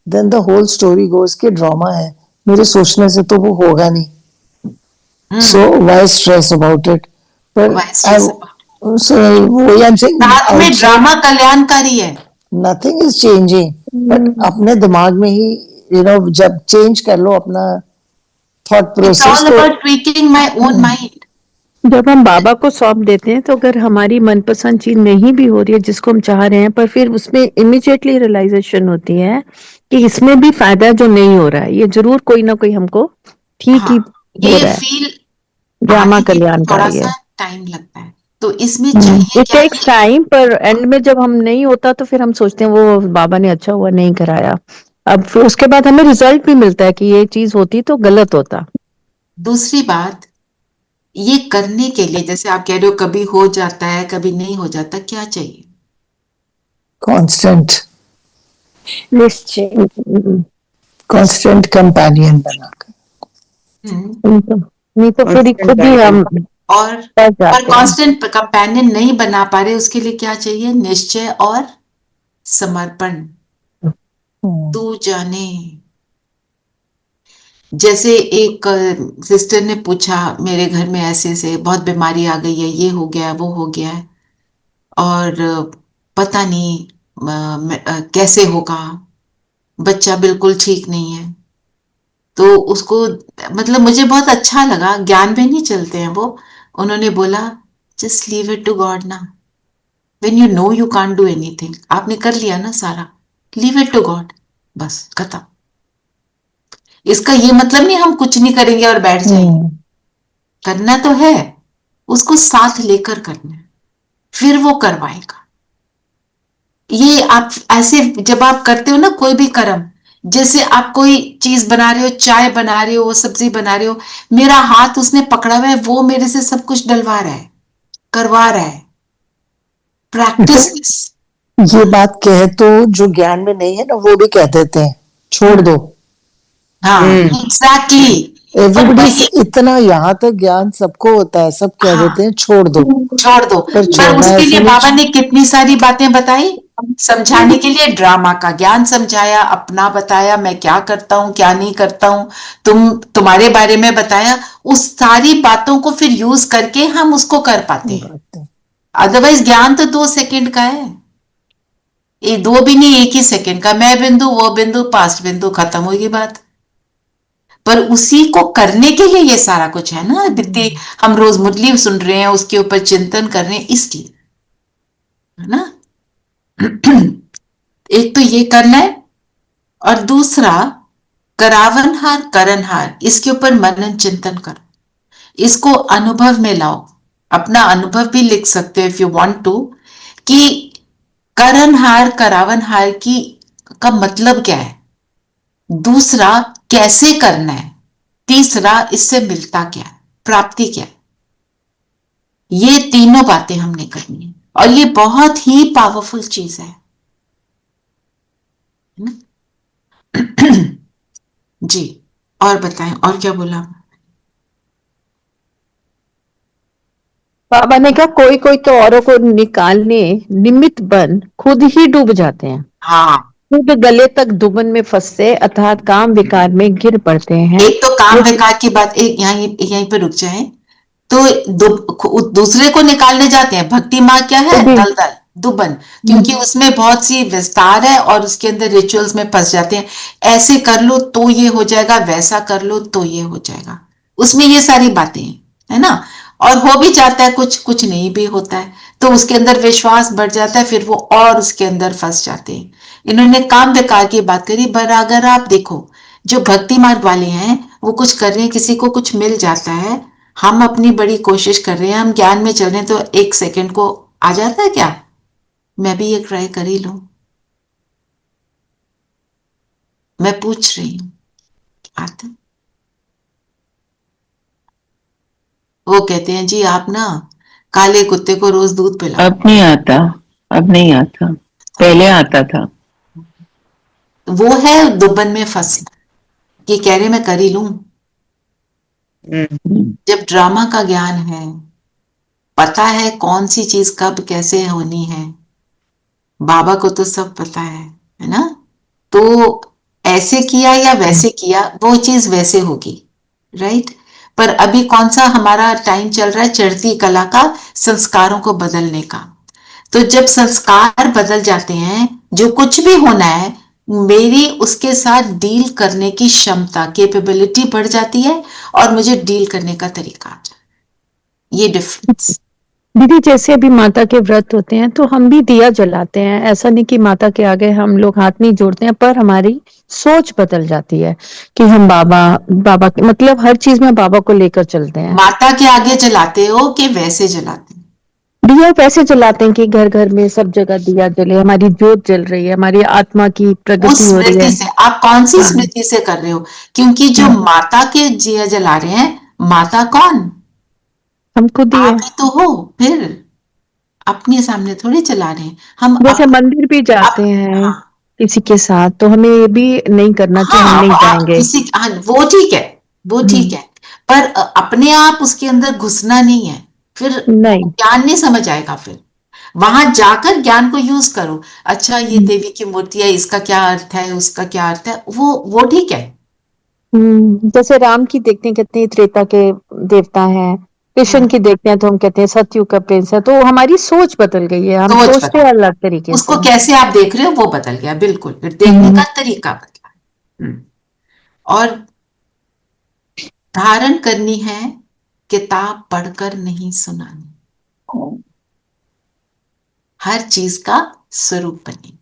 [SPEAKER 4] then the whole story goes कि ड्रामा है, मेरे सोचने से तो वो होगा नहीं, so why stress about it. पर
[SPEAKER 3] Why stress about
[SPEAKER 4] so वही I'm saying,
[SPEAKER 3] साथ में
[SPEAKER 4] outside
[SPEAKER 3] ड्रामा कल्याणकारी है।
[SPEAKER 4] nothing is changing, but अपने दिमाग में ही जब चेंज कर लो अपना थॉट
[SPEAKER 3] इट्स
[SPEAKER 4] प्रोसेस
[SPEAKER 3] ऑल
[SPEAKER 4] तो
[SPEAKER 3] about tweaking my own mind.
[SPEAKER 7] जब हम बाबा को सौंप देते हैं तो अगर हमारी मनपसंद चीज नहीं भी हो रही है जिसको हम चाह रहे हैं, पर फिर उसमें इमीडिएटली रियलाइजेशन होती है कि इसमें भी फायदा जो नहीं हो रहा है, ये जरूर कोई ना कोई हमको ठीक ही
[SPEAKER 3] हाँ,
[SPEAKER 7] हो
[SPEAKER 3] ये
[SPEAKER 7] रहा है।
[SPEAKER 3] फील
[SPEAKER 7] ड्रामा
[SPEAKER 3] आने के लिए थोड़ा
[SPEAKER 7] कल्याणकारी है।
[SPEAKER 3] सा टाइम लगता है, तो इसमें चाहिए
[SPEAKER 7] इट
[SPEAKER 3] क्या
[SPEAKER 7] टेक्स टाइम, पर एंड में जब हम नहीं होता तो फिर हम सोचते हैं वो बाबा ने अच्छा हुआ नहीं कराया। अब फिर उसके बाद हमें रिजल्ट भी मिलता है कि ये चीज होती तो गलत होता।
[SPEAKER 3] दूसरी बात, ये करने के लिए जैसे आप कह रहे हो कभी हो जाता है कभी नहीं हो जाता, क्या चाहिए?
[SPEAKER 4] कांस्टेंट
[SPEAKER 8] निश्चय।
[SPEAKER 4] कांस्टेंट कंपेनियन बनाकर।
[SPEAKER 7] नहीं तो फिर
[SPEAKER 6] Constant
[SPEAKER 7] खुद ही हम
[SPEAKER 6] guidance.
[SPEAKER 3] और
[SPEAKER 7] फंस
[SPEAKER 3] और
[SPEAKER 7] जाते हैं।
[SPEAKER 3] कांस्टेंट कंपेनियन नहीं बना पा रहे, उसके लिए क्या चाहिए? निश्चय और समर्पण। तू जाने, जैसे एक सिस्टर ने पूछा मेरे घर में ऐसे से बहुत बीमारी आ गई है, ये हो गया वो हो गया है, और पता नहीं कैसे होगा, बच्चा बिल्कुल ठीक नहीं है। तो उसको, मतलब मुझे बहुत अच्छा लगा, ज्ञान में नहीं चलते हैं वो, उन्होंने बोला just leave it to God ना, when you know you can't do anything, आपने कर लिया ना सारा, लीव इट टू गॉड, बस खत्म। इसका ये मतलब नहीं हम कुछ नहीं करेंगे और बैठ जाएंगे, करना तो है, उसको साथ लेकर करना है, फिर वो करवाएगा। ये आप ऐसे जब आप करते हो ना कोई भी कर्म, जैसे आप कोई चीज बना रहे हो, चाय बना रहे हो, सब्जी बना रहे हो, मेरा हाथ उसने पकड़ा हुआ है, वो मेरे से सब कुछ डलवा रहा है, करवा रहा है, प्रैक्टिस।
[SPEAKER 4] ये बात कहे तो जो ज्ञान में नहीं है ना वो भी कह देते हैं छोड़ दो।
[SPEAKER 3] हाँ एग्जैक्टली।
[SPEAKER 4] एवरीबडी, इतना यहाँ तक ज्ञान सबको होता है, सब कह देते हैं छोड़ दो,
[SPEAKER 3] छोड़ दो,
[SPEAKER 4] पर
[SPEAKER 3] पर
[SPEAKER 4] छोड़ना
[SPEAKER 3] उसके लिए
[SPEAKER 4] ऐसे नहीं।
[SPEAKER 3] बाबा ने कितनी सारी बातें बताई, समझाने के लिए ड्रामा का ज्ञान समझाया, अपना बताया, मैं क्या करता हूं क्या नहीं करता हूं, तुम्हारे बारे में बताया, उस सारी बातों को फिर यूज करके हम उसको कर पाते हैं। अदरवाइज ज्ञान तो 2 सेकंड का है, ये दो भी नहीं, एक ही सेकंड का, मैं बिंदु वो बिंदु पास्ट बिंदु, खत्म होगी बात। पर उसी को करने के लिए ये सारा कुछ है ना, इतनी हम रोज मुरली सुन रहे हैं, उसके ऊपर चिंतन कर रहे हैं, इसलिए, है ना। एक तो ये करना है, और दूसरा करावनहार करनहार, इसके ऊपर मनन चिंतन करो, इसको अनुभव में लाओ, अपना अनुभव भी लिख सकते हो इफ यू वांट टू, कि करनहार करावनहार की का मतलब क्या है, दूसरा कैसे करना है, तीसरा इससे मिलता क्या है, प्राप्ति क्या है, ये तीनों बातें हमने करनी है, और ये बहुत ही पावरफुल चीज है ना? जी, और बताएं, और क्या बोला?
[SPEAKER 7] बाबा ने कहा कोई कोई तो औरों को निकालने निमित्त बन खुद ही डूब जाते हैं,
[SPEAKER 3] हाँ,
[SPEAKER 7] खुद गले तक दुबन में फंसते अर्थात काम विकार में गिर पड़ते हैं।
[SPEAKER 3] एक तो काम विकार की बात, एक यहीं पे रुक जाए, तो दूसरे को निकालने जाते हैं, भक्ति माँ क्या है, दलदल दुबन, क्योंकि उसमें बहुत सी विस्तार है और उसके अंदर रिचुअल्स में फंस जाते हैं, ऐसे कर लो तो ये हो जाएगा, वैसा कर लो तो ये हो जाएगा, उसमें ये सारी बातें हैं, है ना, और हो भी जाता है कुछ, कुछ नहीं भी होता है, तो उसके अंदर विश्वास बढ़ जाता है, फिर वो और उसके अंदर फंस जाते हैं। इन्होंने काम विकार की बात करी, पर अगर आप देखो जो भक्ति मार्ग वाले हैं वो कुछ कर रहे हैं, किसी को कुछ मिल जाता है, हम अपनी बड़ी कोशिश कर रहे हैं, हम ज्ञान में चल रहे हैं, तो 1 सेकंड को आ जाता है क्या, मैं भी ये ट्राई कर ही लूं, मैं पूछ रही हूं, आता? वो कहते हैं जी आप ना काले कुत्ते को रोज दूध पिलाओ।
[SPEAKER 5] अब नहीं आता, अब नहीं आता, पहले आता था।
[SPEAKER 3] वो है दुबन में फंसना, ये कह रहे मैं कर ही लूं। जब ड्रामा का ज्ञान है, पता है कौन सी चीज कब कैसे होनी है, बाबा को तो सब पता है ना? तो ऐसे किया या वैसे किया वो चीज वैसे होगी, राइट? पर अभी कौन सा हमारा टाइम चल रहा है? चढ़ती कला का, संस्कारों को बदलने का। तो जब संस्कार बदल जाते हैं, जो कुछ भी होना है, मेरी उसके साथ डील करने की क्षमता, कैपेबिलिटी बढ़ जाती है और मुझे डील करने का तरीका आ जाता है। ये डिफरेंस।
[SPEAKER 7] दीदी जैसे अभी माता के व्रत होते हैं तो हम भी दिया जलाते हैं, ऐसा नहीं कि माता के आगे हम लोग हाथ नहीं जोड़ते हैं, पर हमारी सोच बदल जाती है कि हम बाबा बाबा मतलब हर चीज में बाबा को लेकर चलते हैं।
[SPEAKER 3] माता के आगे जलाते हो कि वैसे जलाते हैं?
[SPEAKER 7] दिया वैसे जलाते हैं कि घर घर में सब जगह दिया जले, हमारी ज्योत जल रही है, हमारी आत्मा की
[SPEAKER 3] उस
[SPEAKER 7] प्रगति हो रही
[SPEAKER 3] स्मृति
[SPEAKER 7] है।
[SPEAKER 3] से आप कौन सी
[SPEAKER 7] हाँ,
[SPEAKER 3] स्मृति से कर रहे हो? क्योंकि जो माता के दिया जला रहे हैं, माता कौन?
[SPEAKER 7] हम खुद ही
[SPEAKER 3] आप
[SPEAKER 7] है।
[SPEAKER 3] ही तो हो। फिर अपने सामने थोड़ी चला रहे हैं हम
[SPEAKER 7] जैसे
[SPEAKER 3] अब।
[SPEAKER 7] मंदिर भी जाते हैं
[SPEAKER 3] हाँ
[SPEAKER 7] किसी के साथ, तो हमें ये भी नहीं करना कि हम
[SPEAKER 3] हाँ,
[SPEAKER 7] नहीं
[SPEAKER 3] आप
[SPEAKER 7] जाएंगे।
[SPEAKER 3] किसी, हाँ वो ठीक है, वो ठीक है। पर अपने आप उसके अंदर घुसना नहीं है, फिर वो
[SPEAKER 7] नहीं।
[SPEAKER 3] ज्ञान नहीं समझ आएगा। फिर वहां जाकर ज्ञान को यूज करो। अच्छा ये देवी की मूर्ति है, इसका क्या अर्थ है, उसका क्या अर्थ है, वो ठीक है।
[SPEAKER 7] जैसे राम की देखते हैं कहते हैं त्रेता के देवता हैं, कृष्ण की देखते हैं तो हम कहते हैं सतयुग का प्रिंस है, तो हमारी सोच बदल गई है, हम
[SPEAKER 3] सोच
[SPEAKER 7] सोचते
[SPEAKER 3] बदल,
[SPEAKER 7] हैं अलग तरीके से।
[SPEAKER 3] उसको कैसे आप देख रहे हो वो बदल गया, बिल्कुल। फिर देखने
[SPEAKER 7] हम्म,
[SPEAKER 3] का तरीका बदला। और धारण करनी है, किताब पढ़कर नहीं सुनानी। हर चीज का स्वरूप बने।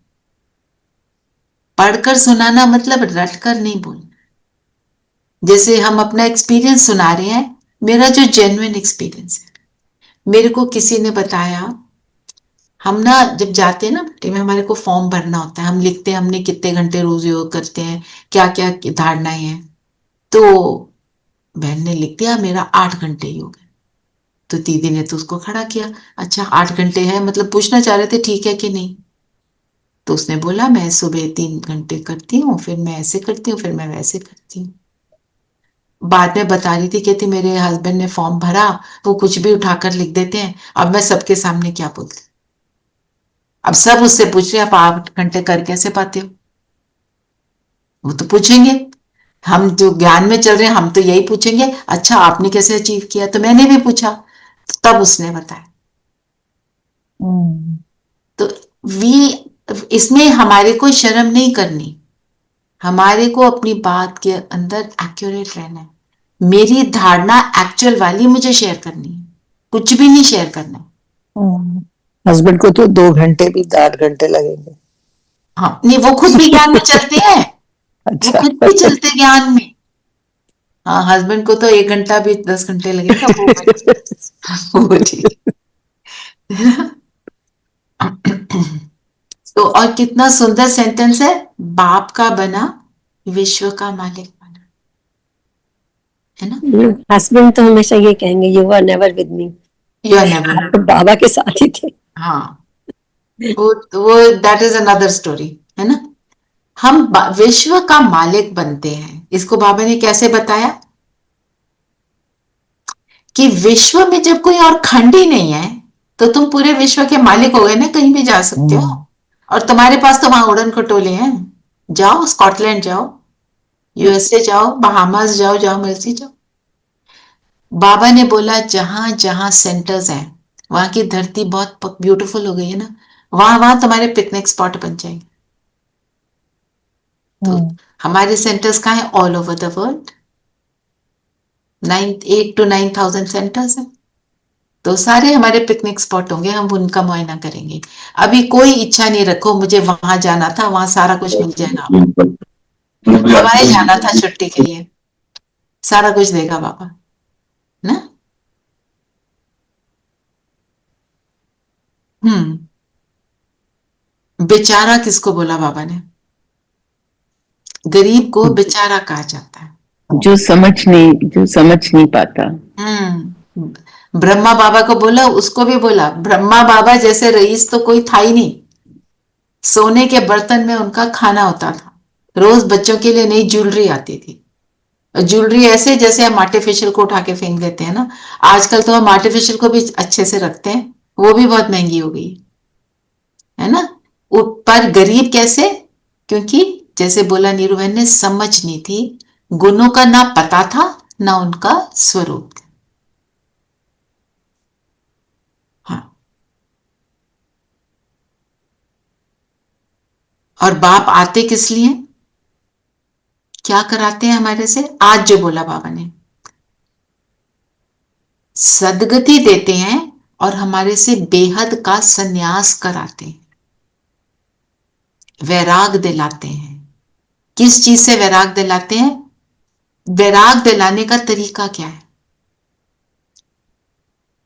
[SPEAKER 3] पढ़कर सुनाना मतलब रटकर नहीं बोलना। जैसे हम अपना एक्सपीरियंस सुना रहे हैं, मेरा जो जेन्युइन एक्सपीरियंस है, मेरे को किसी ने बताया। हम ना जब जाते हैं ना भट्टी में, हमारे को फॉर्म भरना होता है, हम लिखते हैं हमने कितने घंटे रोज योग करते हैं, क्या क्या धारणाएं हैं। तो बहन ने लिख दिया मेरा 8 घंटे योग है। तो दीदी ने तो उसको खड़ा किया, अच्छा 8 घंटे है, मतलब पूछना चाह रहे थे ठीक है कि नहीं। तो उसने बोला मैं सुबह 3 घंटे करती हूँ, फिर मैं ऐसे करती हूँ, फिर मैं वैसे करती हूँ। बाद में बता रही थी, कहती मेरे हस्बैंड ने फॉर्म भरा, वो कुछ भी उठाकर लिख देते हैं, अब मैं सबके सामने क्या बोलती। अब सब उससे पूछ रहे आप 8 घंटे कर कैसे पाते हो? वो तो पूछेंगे, हम जो ज्ञान में चल रहे हैं हम तो यही पूछेंगे, अच्छा आपने कैसे अचीव किया? तो मैंने भी पूछा, तब उसने बताया। तो वी इसमें हमारे को शर्म नहीं करनी, हमारे को अपनी बात के अंदर एक्यूरेट रहना है। मेरी धारणा एक्चुअल वाली मुझे शेयर करनी है, कुछ भी नहीं शेयर करना है।
[SPEAKER 4] हस्बैंड को तो 2 घंटे भी 8 घंटे लगेंगे।
[SPEAKER 3] हाँ नहीं, वो खुद भी ज्ञान में चलते हैं, वो
[SPEAKER 4] अच्छा।
[SPEAKER 3] खुद भी चलते ज्ञान में। हाँ हस्बैंड को तो 1 घंटा भी 10 घंटे लगेगा, वो ठीक है। तो और कितना सुंदर सेंटेंस है, बाप का बना विश्व का मालिक बना, है ना?
[SPEAKER 8] हस्बैंड तो हमेशा ये कहेंगे you are never with me,
[SPEAKER 3] you are never.
[SPEAKER 8] आप तो बाबा के साथ ही थे।
[SPEAKER 3] हाँ वो दैट इज अनदर स्टोरी, है ना? हम विश्व का मालिक बनते हैं। इसको बाबा ने कैसे बताया कि विश्व में जब कोई और खंड ही नहीं है, तो तुम पूरे विश्व के मालिक हो गए ना, कहीं भी जा सकते हो। और तुम्हारे पास तो वहां उड़न खटोले हैं, जाओ स्कॉटलैंड जाओ, यूएसए जाओ, बहामास जाओ, जहां मर्जी जाओ। बाबा ने बोला जहां जहां सेंटर्स हैं, वहां की धरती बहुत ब्यूटीफुल हो गई है ना, वहां वहां तुम्हारे पिकनिक स्पॉट बन जाएंगे। तो हमारे सेंटर्स कहाँ है? All over the world. 8 to 9,000 centres हैं, तो सारे हमारे पिकनिक स्पॉट होंगे, हम उनका मुआयना करेंगे। अभी कोई इच्छा नहीं रखो मुझे वहां जाना था, वहां सारा कुछ मिल जाएगा आपको। हवाई जाना था छुट्टी के लिए, सारा कुछ देगा बाबा ना। बेचारा किसको बोला बाबा ने? गरीब को बेचारा कहा जाता है।
[SPEAKER 5] जो समझ नहीं पाता।
[SPEAKER 3] ब्रह्मा बाबा को बोला, उसको भी बोला, ब्रह्मा बाबा जैसे रईस तो कोई था ही नहीं। सोने के बर्तन में उनका खाना होता था, रोज बच्चों के लिए नई ज्वेलरी आती थी। ज्वेलरी ऐसे जैसे हम आर्टिफिशियल को उठा के फेंक देते हैं ना, आजकल तो हम आर्टिफिशियल को भी अच्छे से रखते हैं, वो भी बहुत महंगी हो गई है ना। पर गरीब कैसे? क्योंकि जैसे बोला नीरू बहन ने, समझ नहीं थी, गुणों का ना पता था ना उनका स्वरूप था। हाँ, और बाप आते किस लिए, क्या कराते हैं हमारे से? आज जो बोला बाबा ने, सदगति देते हैं और हमारे से बेहद का संन्यास कराते हैं, वैराग दिलाते हैं। किस चीज से वैराग दिलाते हैं? वैराग दिलाने का तरीका क्या है?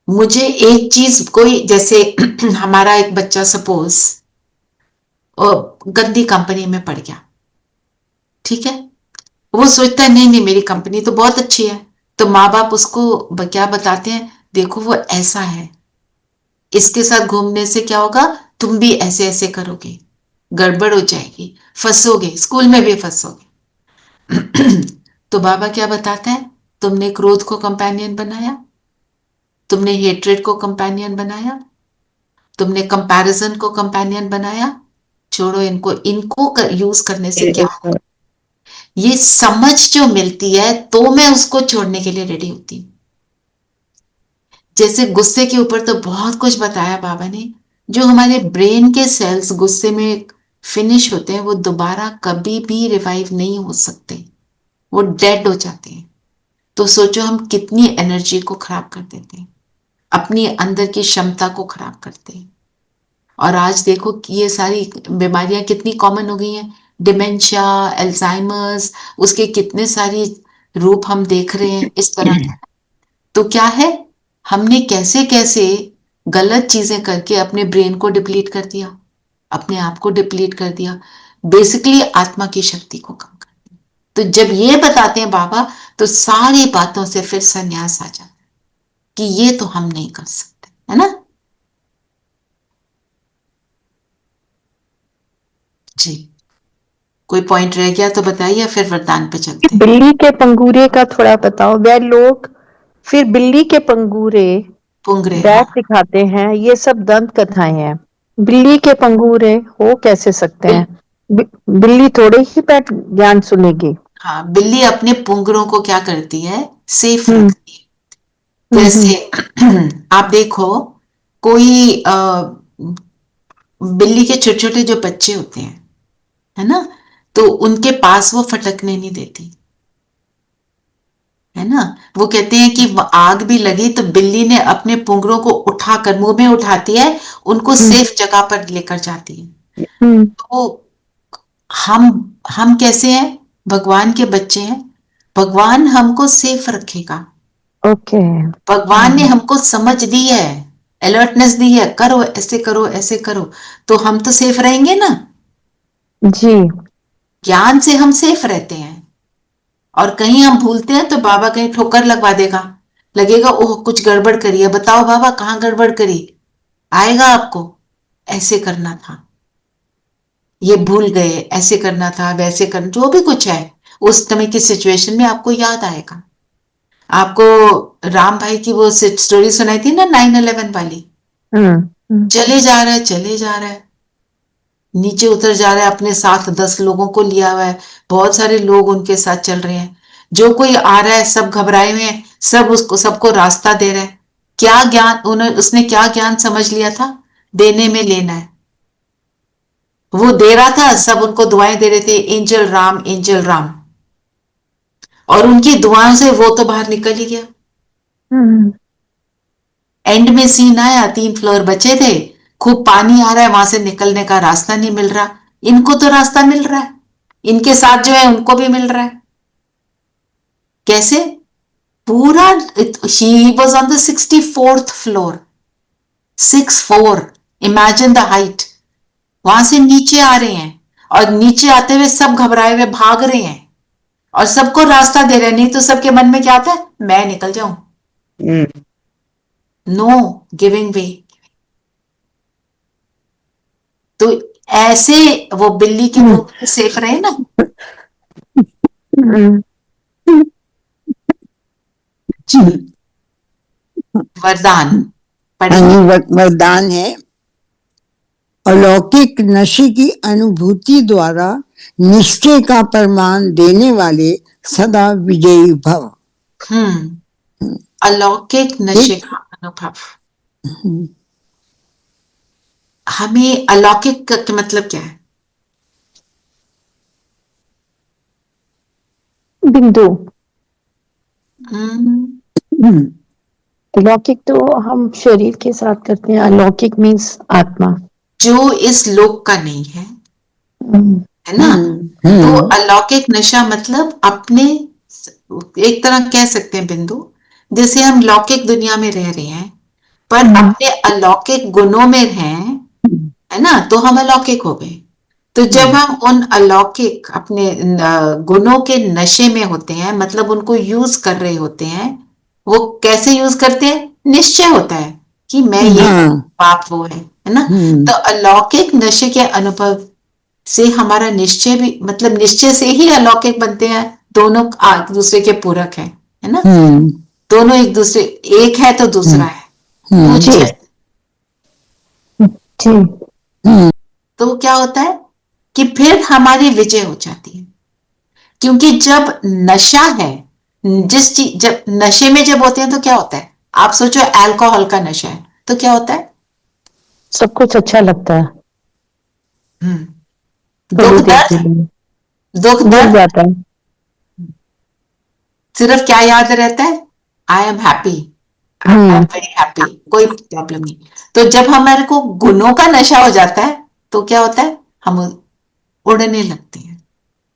[SPEAKER 3] मुझे एक चीज, कोई जैसे हमारा एक बच्चा सपोज गंदी कंपनी में पड़ गया, ठीक है, वो सोचता है नहीं नहीं मेरी कंपनी तो बहुत अच्छी है, तो माँ बाप उसको क्या बताते हैं, देखो वो ऐसा है, इसके साथ घूमने से क्या होगा, तुम भी ऐसे ऐसे करोगे, गड़बड़ हो जाएगी, फंसोगे, स्कूल में भी फंसोगे। तो बाबा क्या बताता है, तुमने क्रोध को कंपेनियन बनाया, तुमने हेट्रेड को कंपेनियन बनाया, तुमने कंपैरिजन को कंपेनियन बनाया, छोड़ो इनको, इनको यूज करने से क्या, ये समझ जो मिलती है तो मैं उसको छोड़ने के लिए रेडी होती हूं। जैसे गुस्से के ऊपर तो बहुत कुछ बताया बाबा ने, जो हमारे ब्रेन के सेल्स गुस्से में फिनिश होते हैं वो दोबारा कभी भी रिवाइव नहीं हो सकते, वो डेड हो जाते हैं। तो सोचो हम कितनी एनर्जी को खराब कर देते हैं, अपनी अंदर की क्षमता को खराब करते हैं। और आज देखो कि ये सारी बीमारियां कितनी कॉमन हो गई हैं, डिमेंशिया, अल्जाइमर्स, उसके कितने सारी रूप हम देख रहे हैं इस तरह के। तो क्या है, हमने कैसे कैसे गलत चीजें करके अपने ब्रेन को डिप्लीट कर दिया, अपने आप को डिप्लीट कर दिया, बेसिकली आत्मा की शक्ति को कम कर दिया। तो जब ये बताते हैं बाबा, तो सारी बातों से फिर संन्यास आ जाता है कि ये तो हम नहीं कर सकते, है ना जी। कोई पॉइंट रह गया तो बताइए, फिर वरदान पे चलते हैं।
[SPEAKER 7] बिल्ली के पंगूरे का थोड़ा बताओ। वह लोग फिर बिल्ली के पंगूरे
[SPEAKER 3] पुंगरे,
[SPEAKER 7] बैट
[SPEAKER 3] हाँ,
[SPEAKER 7] दिखाते हैं, ये सब दंत कथाएं हैं। बिल्ली के पंगूरे हो कैसे सकते हैं? बिल्ली थोड़े ही बैठ ज्ञान सुनेगी।
[SPEAKER 3] हाँ, बिल्ली अपने पुंगरों को क्या करती है, सेफ
[SPEAKER 7] हम्म
[SPEAKER 3] रखती है। जैसे आप देखो, कोई बिल्ली के छोटे छोटे जो बच्चे होते हैं, है ना, तो उनके पास वो फटकने नहीं देती, है ना। वो कहते हैं कि आग भी लगी तो बिल्ली ने अपने पुंगरों को उठाकर मुंह में उठाती है, उनको सेफ जगह पर लेकर जाती है। तो हम कैसे हैं, भगवान के बच्चे हैं, भगवान हमको सेफ रखेगा।
[SPEAKER 7] ओके।
[SPEAKER 3] भगवान ने हमको समझ दी है, अलर्टनेस दी है, करो ऐसे करो ऐसे करो, तो हम तो सेफ रहेंगे ना।
[SPEAKER 7] जी।
[SPEAKER 3] ज्ञान से हम सेफ रहते हैं, और कहीं हम भूलते हैं तो बाबा कहीं ठोकर लगवा देगा, लगेगा ओह कुछ गड़बड़ करी है, बताओ बाबा कहाँ गड़बड़ करी, आएगा आपको, ऐसे करना था, ये भूल गए, ऐसे करना था, वैसे करना, जो भी कुछ है उस समय की सिचुएशन में आपको याद आएगा। आपको राम भाई की वो स्टोरी सुनाई थी ना, 9/11 वाली, चले जा रहा है, चले जा रहा है, नीचे उतर जा रहा है, अपने साथ 10 लोगों को लिया हुआ है, बहुत सारे लोग उनके साथ चल रहे हैं, जो कोई आ रहा है सब घबराए हुए हैं, सब उसको सबको रास्ता दे रहा है। क्या ज्ञान उसने क्या ज्ञान समझ लिया था, देने में लेना है, वो दे रहा था, सब उनको दुआएं दे रहे थे, एंजल राम एंजल राम, और उनकी दुआओं से वो तो बाहर निकल ही गया। एंड में सीन आया, 3 फ्लोर बचे थे, खूब पानी आ रहा है, वहां से निकलने का रास्ता नहीं मिल रहा, इनको तो रास्ता मिल रहा है, इनके साथ जो है उनको भी मिल रहा है। कैसे? पूरा, he was on the 64th floor, 64, imagine the height, वहां से नीचे आ रहे हैं, और नीचे आते हुए सब घबराए हुए भाग रहे हैं, और सबको रास्ता दे रहे हैं, नहीं तो सबके मन में क्या आता है, मैं निकल जाऊं, नो गिविंग वे। तो ऐसे वो बिल्ली के मुंह में सेफ रहे ना। वरदान पढ़ेंगे।
[SPEAKER 9] वरदान है, अलौकिक नशे की अनुभूति द्वारा निश्चय का प्रमाण देने वाले सदा विजयी भव।
[SPEAKER 3] अलौकिक नशे का अनुभव। हमें अलौकिक का मतलब क्या है?
[SPEAKER 7] बिंदु।
[SPEAKER 3] हम्म,
[SPEAKER 7] अलौकिक तो हम शरीर के साथ करते हैं, अलौकिक मीन्स आत्मा।
[SPEAKER 3] जो इस लोक का नहीं है, है ना। तो अलौकिक नशा मतलब अपने, एक तरह कह सकते हैं बिंदु, जैसे हम लौकिक दुनिया में रह रहे हैं पर अपने अलौकिक गुणों में हैं, है ना, तो हम अलौकिक हो गए। तो जब हम उन अलौकिक अपने गुणों के नशे में होते हैं, मतलब उनको यूज कर रहे होते हैं, वो कैसे यूज करते हैं? निश्चय होता है कि मैं ये पाप वो है ना। तो अलौकिक नशे के अनुभव से हमारा निश्चय भी, मतलब निश्चय से ही अलौकिक बनते हैं। दोनों एक दूसरे के पूरक है ना। दोनों एक दूसरे, एक है तो दूसरा है। तो क्या होता है कि फिर हमारी विजय हो जाती है, क्योंकि जब नशा है, जिस चीज, जब नशे में जब होते हैं तो क्या होता है? आप सोचो अल्कोहल का नशा है तो क्या होता है?
[SPEAKER 7] सब कुछ अच्छा लगता है।
[SPEAKER 3] दुख दर्द
[SPEAKER 7] जाता है।
[SPEAKER 3] सिर्फ क्या याद रहता है? I am happy, I am very happy, कोई प्रॉब्लम नहीं। तो जब हमारे को गुणों का नशा हो जाता है तो क्या होता है? हम उड़ने लगते हैं।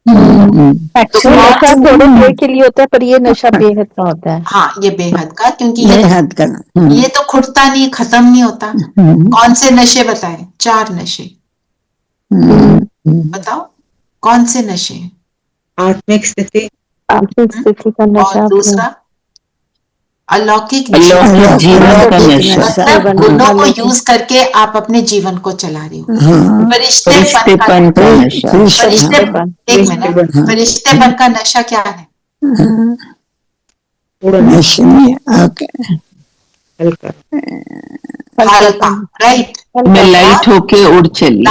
[SPEAKER 7] तो नशा थोड़े देर के लिए होता है, पर ये नशा बेहद का होता है।
[SPEAKER 3] हाँ, ये बेहद का, क्योंकि ये तो खुटता नहीं, खत्म नहीं होता। कौन से नशे बताएं? 4 नशे बताओ, कौन से नशे?
[SPEAKER 6] आत्मिक स्थिति,
[SPEAKER 7] आत्मिक स्थिति का नशा,
[SPEAKER 3] और दूसरा अलौकिक
[SPEAKER 5] अलौकिक जीवन का नशा,
[SPEAKER 3] मतलब गुणों को यूज करके आप अपने जीवन को चला रहे हो।
[SPEAKER 5] फरिश्तेपन का नशा।
[SPEAKER 3] एक मिनट, फरिश्तेपन का नशा क्या है? हल्का, राइट।
[SPEAKER 5] मैं लाइट होके उड़ चली।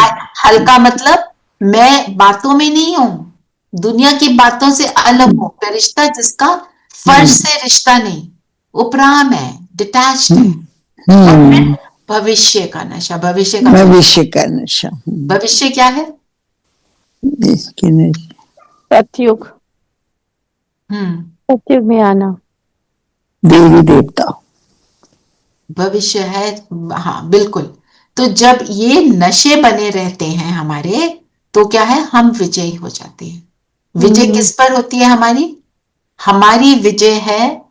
[SPEAKER 3] हल्का मतलब मैं बातों में नहीं हूं, दुनिया की बातों से अलग हूं। फरिश्ता जिसका फर्श से रिश्ता नहीं, उपराम है, डिटैच्ड है। भविष्य का नशा, भविष्य का नशा। भविष्य क्या है?
[SPEAKER 7] सतयुग, सतयुग में आना,
[SPEAKER 9] देवी देवता
[SPEAKER 3] भविष्य है। हाँ बिल्कुल। तो जब ये नशे बने रहते हैं हमारे, तो क्या है? हम विजयी हो जाते हैं। विजय किस पर होती है हमारी? हमारी विजय है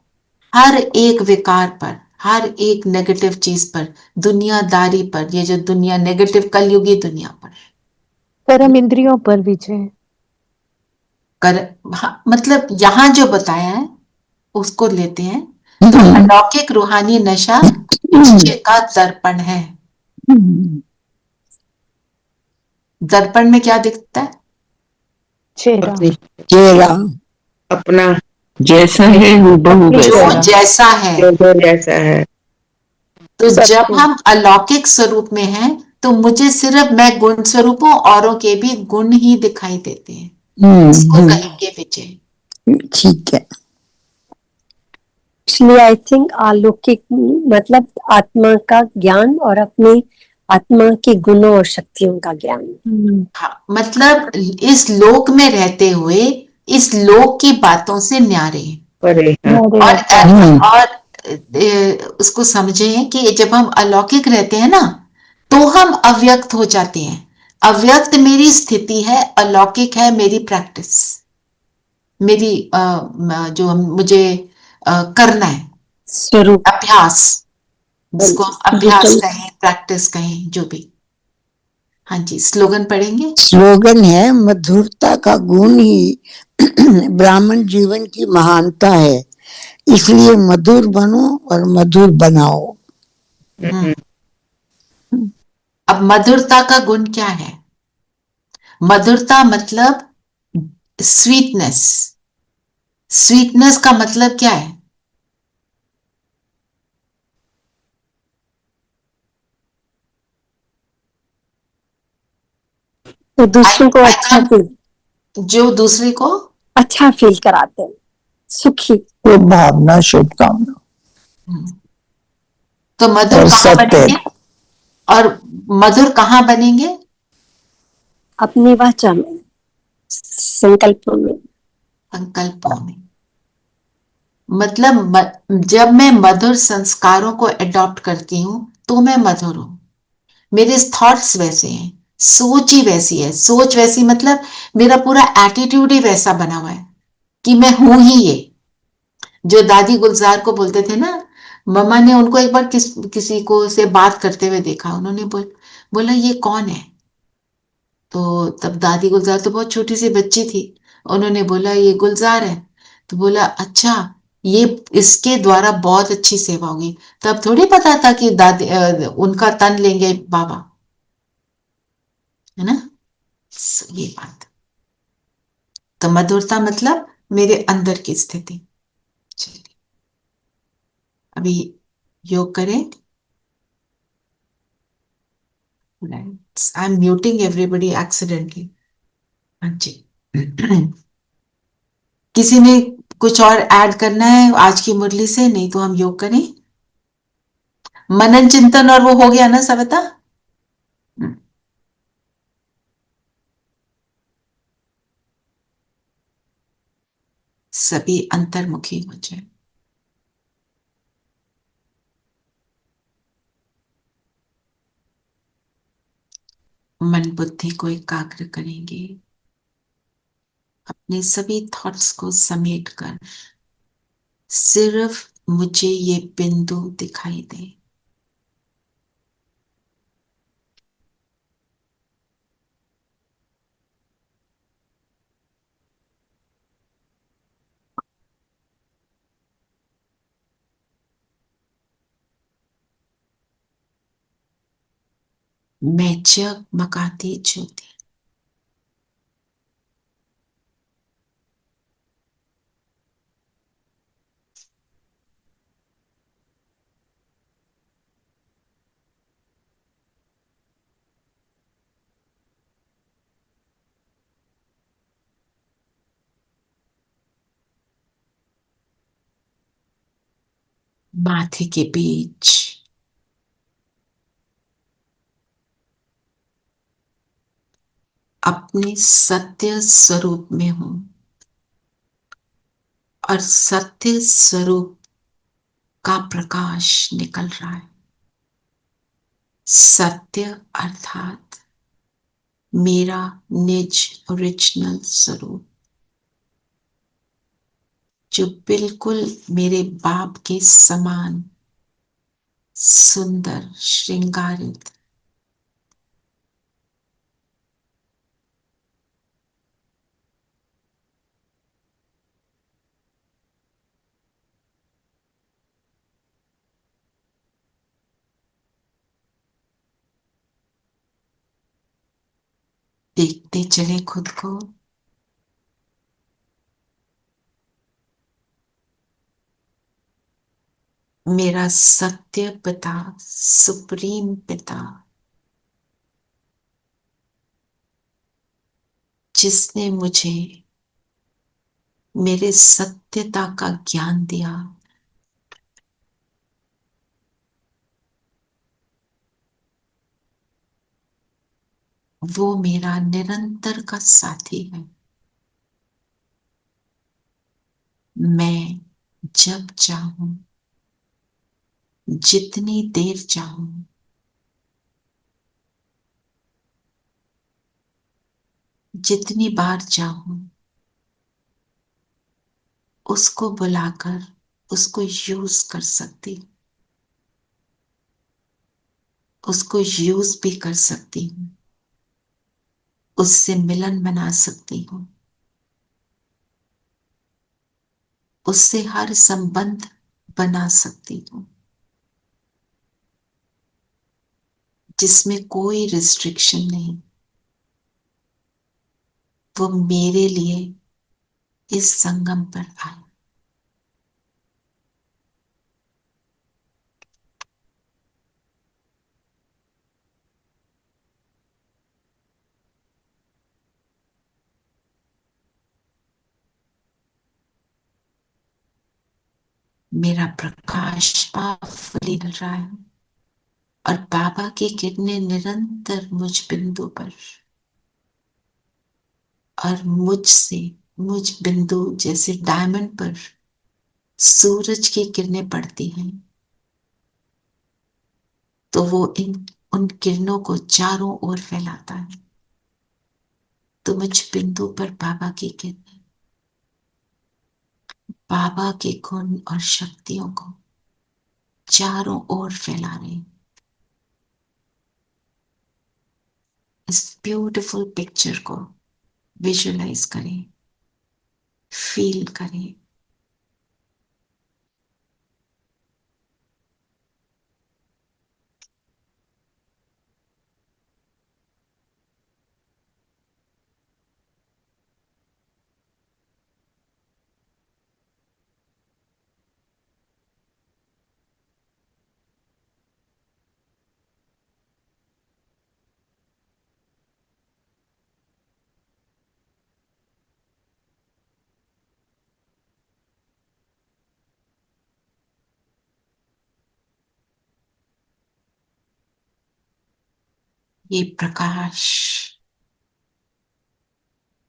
[SPEAKER 3] हर एक विकार पर, हर एक नेगेटिव चीज पर, दुनियादारी पर, ये जो दुनिया नेगेटिव कलयुगी दुनिया पर,
[SPEAKER 7] कर्म इंद्रियों पर विजय
[SPEAKER 3] हाँ, मतलब यहां जो बताया है उसको लेते हैं। तो अलौकिक रूहानी नशा निश्चय का दर्पण है। दर्पण में क्या दिखता है?
[SPEAKER 9] चेहरा
[SPEAKER 6] अपना
[SPEAKER 5] जैसा है हूबहू वैसा,
[SPEAKER 3] जैसा है।
[SPEAKER 6] जैसा है।
[SPEAKER 3] तो जब हम अलौकिक स्वरूप में हैं तो मुझे सिर्फ मैं गुण स्वरूप हूं, औरों के भी गुण ही दिखाई देते हैं। इसको कहेंगे विजय।
[SPEAKER 9] ठीक है।
[SPEAKER 8] इसलिए आई थिंक अलौकिक मतलब आत्मा का ज्ञान और अपनी आत्मा के गुणों और शक्तियों का ज्ञान।
[SPEAKER 3] हाँ, मतलब इस लोक में रहते हुए इस लोक की बातों से न्यारे और उसको समझें कि जब हम अलौकिक रहते हैं ना तो हम अव्यक्त हो जाते हैं। अव्यक्त मेरी स्थिति है, अलौकिक है मेरी प्रैक्टिस, मेरी जो मुझे करना है
[SPEAKER 8] स्वरूप,
[SPEAKER 3] अभ्यास, जिसको अभ्यास कहें, प्रैक्टिस कहें, जो भी। हाँ जी, स्लोगन पढ़ेंगे।
[SPEAKER 9] स्लोगन है, मधुरता का गुण ही ब्राह्मण जीवन की महानता है, इसलिए मधुर बनो और मधुर बनाओ।
[SPEAKER 3] हम्म। अब मधुरता का गुण क्या है? मधुरता मतलब स्वीटनेस। स्वीटनेस का मतलब क्या है?
[SPEAKER 8] तो दूसरों को
[SPEAKER 3] I
[SPEAKER 8] अच्छा
[SPEAKER 3] can't-
[SPEAKER 8] फील
[SPEAKER 3] जो दूसरे को
[SPEAKER 8] अच्छा फील कराते हैं, सुखी।
[SPEAKER 4] शुभ भावना, शुभकामना
[SPEAKER 3] तो मधुर
[SPEAKER 4] और
[SPEAKER 3] कहाँ
[SPEAKER 4] सत्य।
[SPEAKER 3] बनेंगे? और मधुर कहाँ बनेंगे?
[SPEAKER 8] अपनी वाचा में, संकल्पों में।
[SPEAKER 3] संकल्पों में। मतलब जब मैं मधुर संस्कारों को अडॉप्ट करती हूं तो मैं मधुर हूं। मेरे थॉट्स वैसे हैं, सोच ही वैसी है। सोच वैसी मतलब मेरा पूरा एटीट्यूड ही वैसा बना हुआ है कि मैं हूं ही ये। जो दादी गुलजार को बोलते थे ना, मम्मा ने उनको एक बार किसी को से बात करते हुए देखा। उन्होंने बोला ये कौन है? तो तब दादी गुलजार तो बहुत छोटी सी बच्ची थी। उन्होंने बोला ये गुलजार है। तो बोला अच्छा, ये इसके द्वारा बहुत अच्छी सेवा होगी। तब थोड़ी पता था कि दादी उनका तन लेंगे बाबा, है ना। ये बात। तो मधुरता मतलब मेरे अंदर की स्थिति। चलिए अभी योग करें। I am muting everybody accidentally. हाँ जी। किसी ने कुछ और ऐड करना है आज की मुरली से? नहीं तो हम योग करें। मनन चिंतन और वो हो गया ना सविता? सभी अंतर्मुखी हो जाए। मन बुद्धि को एकाग्र करेंगे, अपने सभी थॉट्स को समेट कर सिर्फ मुझे ये बिंदु दिखाई दे। मैं जगमगाती ज्योति। माथे के बीच अपने सत्य स्वरूप में हूं और सत्य स्वरूप का प्रकाश निकल रहा है। सत्य अर्थात मेरा निज ओरिजिनल स्वरूप, जो बिल्कुल मेरे बाप के समान सुंदर श्रृंगारित। देखते चले खुद को। मेरा सत्य पिता, सुप्रीम पिता, जिसने मुझे मेरे सत्यता का ज्ञान दिया, वो मेरा निरंतर का साथी है। मैं जब चाहूं, जितनी देर चाहूं, जितनी बार चाहूं, उसको बुलाकर उसको यूज कर सकती हूँ। उसको यूज भी कर सकती हूँ, उससे मिलन बना सकती हूँ, उससे हर संबंध बना सकती हूँ। जिसमें कोई रिस्ट्रिक्शन नहीं, वो मेरे लिए इस संगम पर आया। मेरा प्रकाश पावरफुली मिल रहा है और बाबा की किरणें निरंतर मुझ बिंदु पर और मुझसे, मुझ बिंदु जैसे डायमंड पर सूरज की किरणें पड़ती हैं, तो वो इन उन किरणों को चारों ओर फैलाता है। तो मुझ बिंदु पर बाबा की किरणें बाबा के गुण और शक्तियों को चारों ओर फैला रहे हैं। इस ब्यूटीफुल पिक्चर को विजुअलाइज करें, फील करें। ये प्रकाश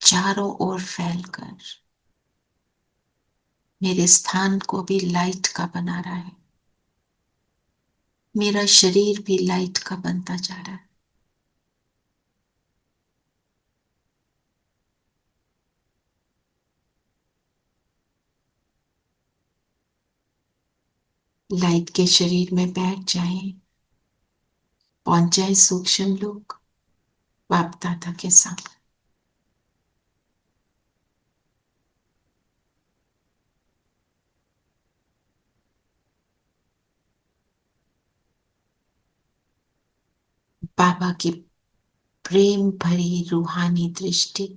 [SPEAKER 3] चारों ओर फैलकर मेरे स्थान को भी लाइट का बना रहा है। मेरा शरीर भी लाइट का बनता जा रहा है। लाइट के शरीर में बैठ जाएं, पहुंच जाए सूक्ष्म लोग बाप दादा के साथ। बाबा की प्रेम भरी रूहानी दृष्टि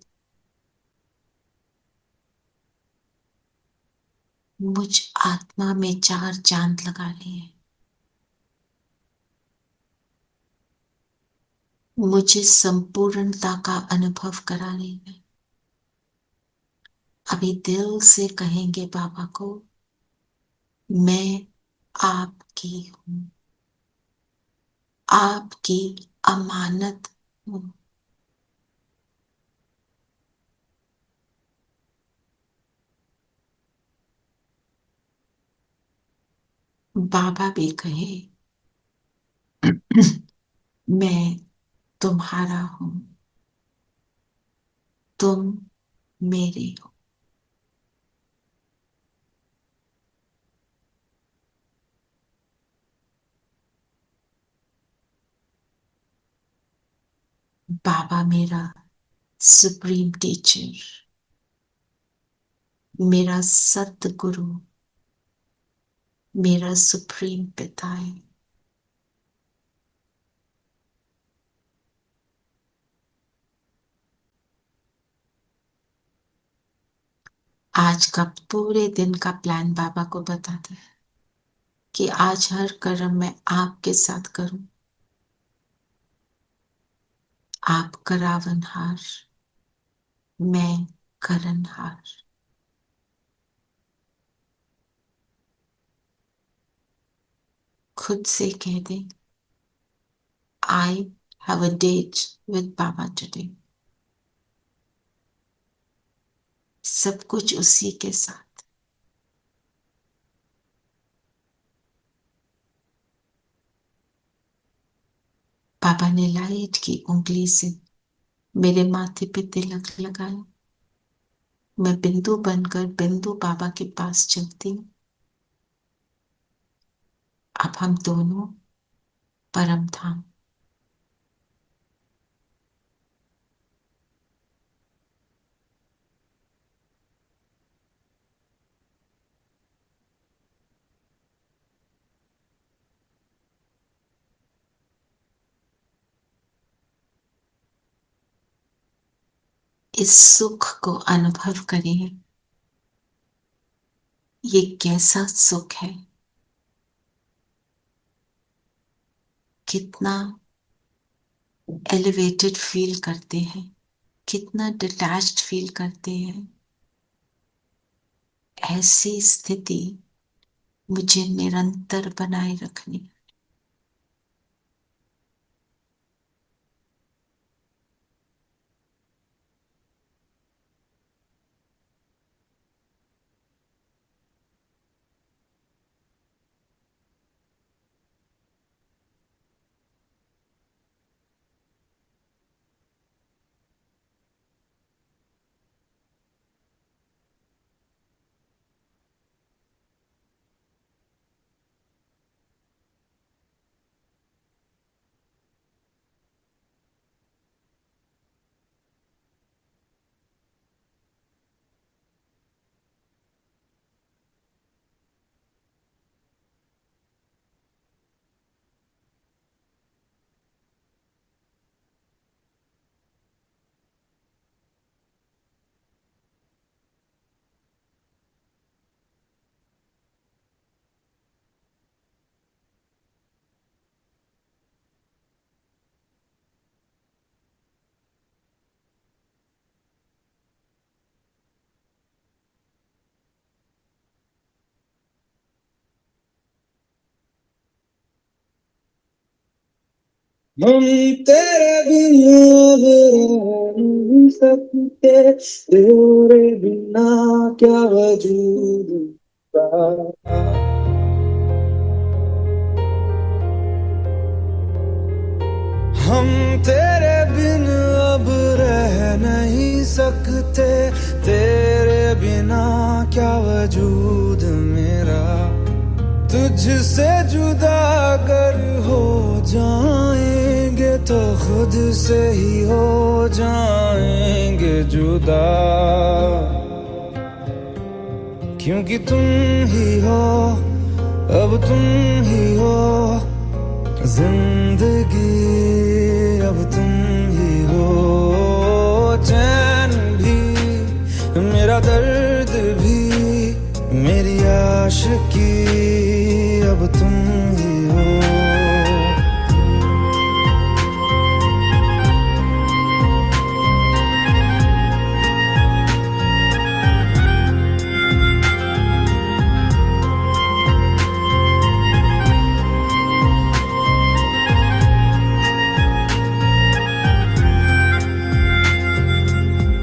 [SPEAKER 3] मुझ आत्मा में चार चांद लगा लिए, मुझे संपूर्णता का अनुभव करा रही है। अभी दिल से कहेंगे बाबा को, मैं आपकी हूं, आपकी अमानत हूं। बाबा भी कहे, मैं तुम्हारा हूं, तुम मेरे हो। बाबा मेरा सुप्रीम टीचर, मेरा सतगुरु, मेरा सुप्रीम पिता है। आज का पूरे दिन का प्लान बाबा को बताते हैं कि आज हर कर्म मैं आपके साथ करूं। आप करावनहार, मैं करनहार। खुद से कह दे, I have a date with Baba today. सब कुछ उसी के साथ। बाबा ने लाइट की उंगली से मेरे माथे पे तिलक लगाया। मैं बिंदु बनकर बिंदु बाबा के पास चलती हूँ। अब हम दोनों परम धाम। इस सुख को अनुभव करिए। ये कैसा सुख है, कितना एलिवेटेड फील करते हैं, कितना डिटैच्ड फील करते हैं। ऐसी स्थिति मुझे निरंतर बनाए रखनी है।
[SPEAKER 1] हम तेरे बिना अब रह नहीं सकते, तेरे बिना क्या वजूद का। हम तेरे बिन अब रह नहीं सकते, तेरे बिना क्या वजूद मेरा। तुझसे जुदा अगर हो जाएंगे तो खुद से ही हो जाएंगे जुदा, क्योंकि तुम ही हो, अब तुम ही हो जिंदगी, अब तुम ही हो चैन भी, मेरा दर्द भी, मेरी आशिकी, अब तुम ही हो।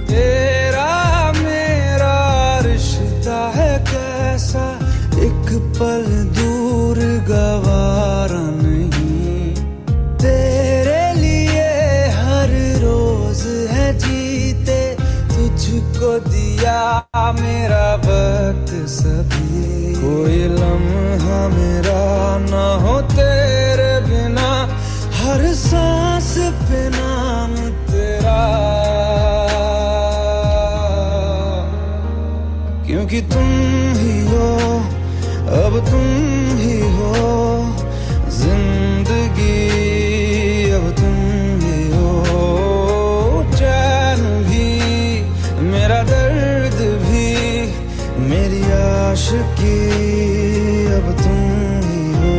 [SPEAKER 1] तेरा मेरा रिश्ता है कैसा, एक पल दूर गवारा नहीं। तेरे लिए हर रोज है जीते, तुझको दिया मेरा वक्त सभी। कोई लम्हा मेरा ना हो तेरे बिना, हर सांस पे नाम तेरा, क्योंकि तुम ही हो, अब तुम ही हो जिंदगी, अब तुम ही हो चैन भी, मेरा दर्द भी, मेरी आशिकी, अब तुम ही हो।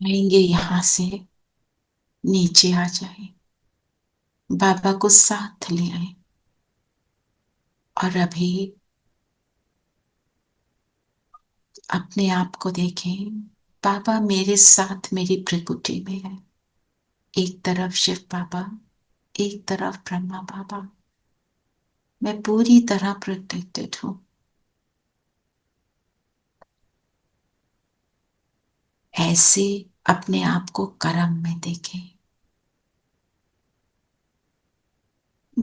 [SPEAKER 3] आएंगे यहां से, नीचे आ जाए, बाबा को साथ ले आए और अभी अपने आप को देखें। बाबा मेरे साथ मेरी प्रकृति में है। एक तरफ शिव बाबा, एक तरफ ब्रह्मा बाबा। मैं पूरी तरह प्रोटेक्टेड हूं। ऐसे अपने आप को कर्म में देखें।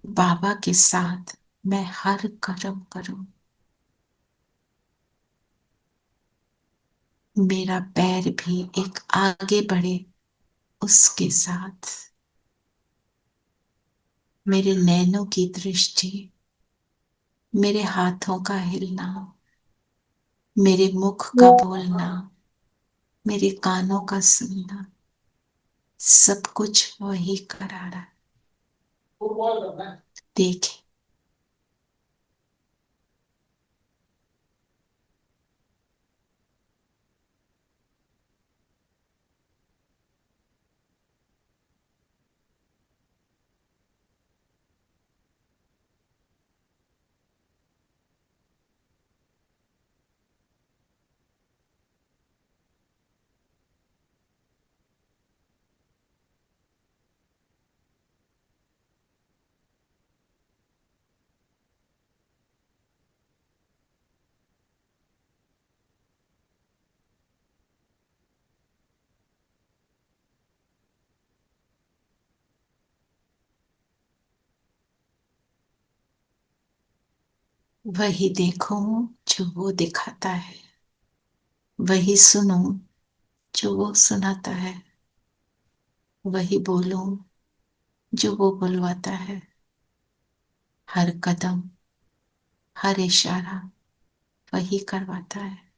[SPEAKER 3] बाबा के साथ मैं हर कर्म करूं। मेरा पैर भी एक आगे बढ़े उसके साथ। मेरे नैनों की दृष्टि, मेरे हाथों का हिलना, मेरे मुख का बोलना, मेरे कानों का सुनना, सब कुछ वही करा रहा है। देखे वही देखो जो वो दिखाता है, वही सुनो जो वो सुनाता है, वही बोलो जो वो बुलवाता है। हर कदम, हर इशारा वही करवाता है।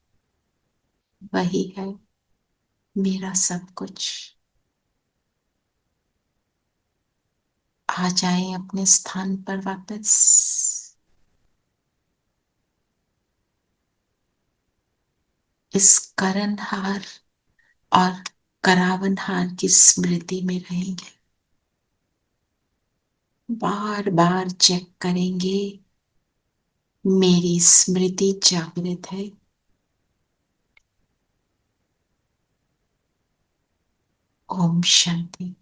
[SPEAKER 3] वही है मेरा सब कुछ। आ जाएं अपने स्थान पर वापस। इस करणहार और करावनहार की स्मृति में रहेंगे। बार बार चेक करेंगे, मेरी स्मृति जागृत है। ओम शांति।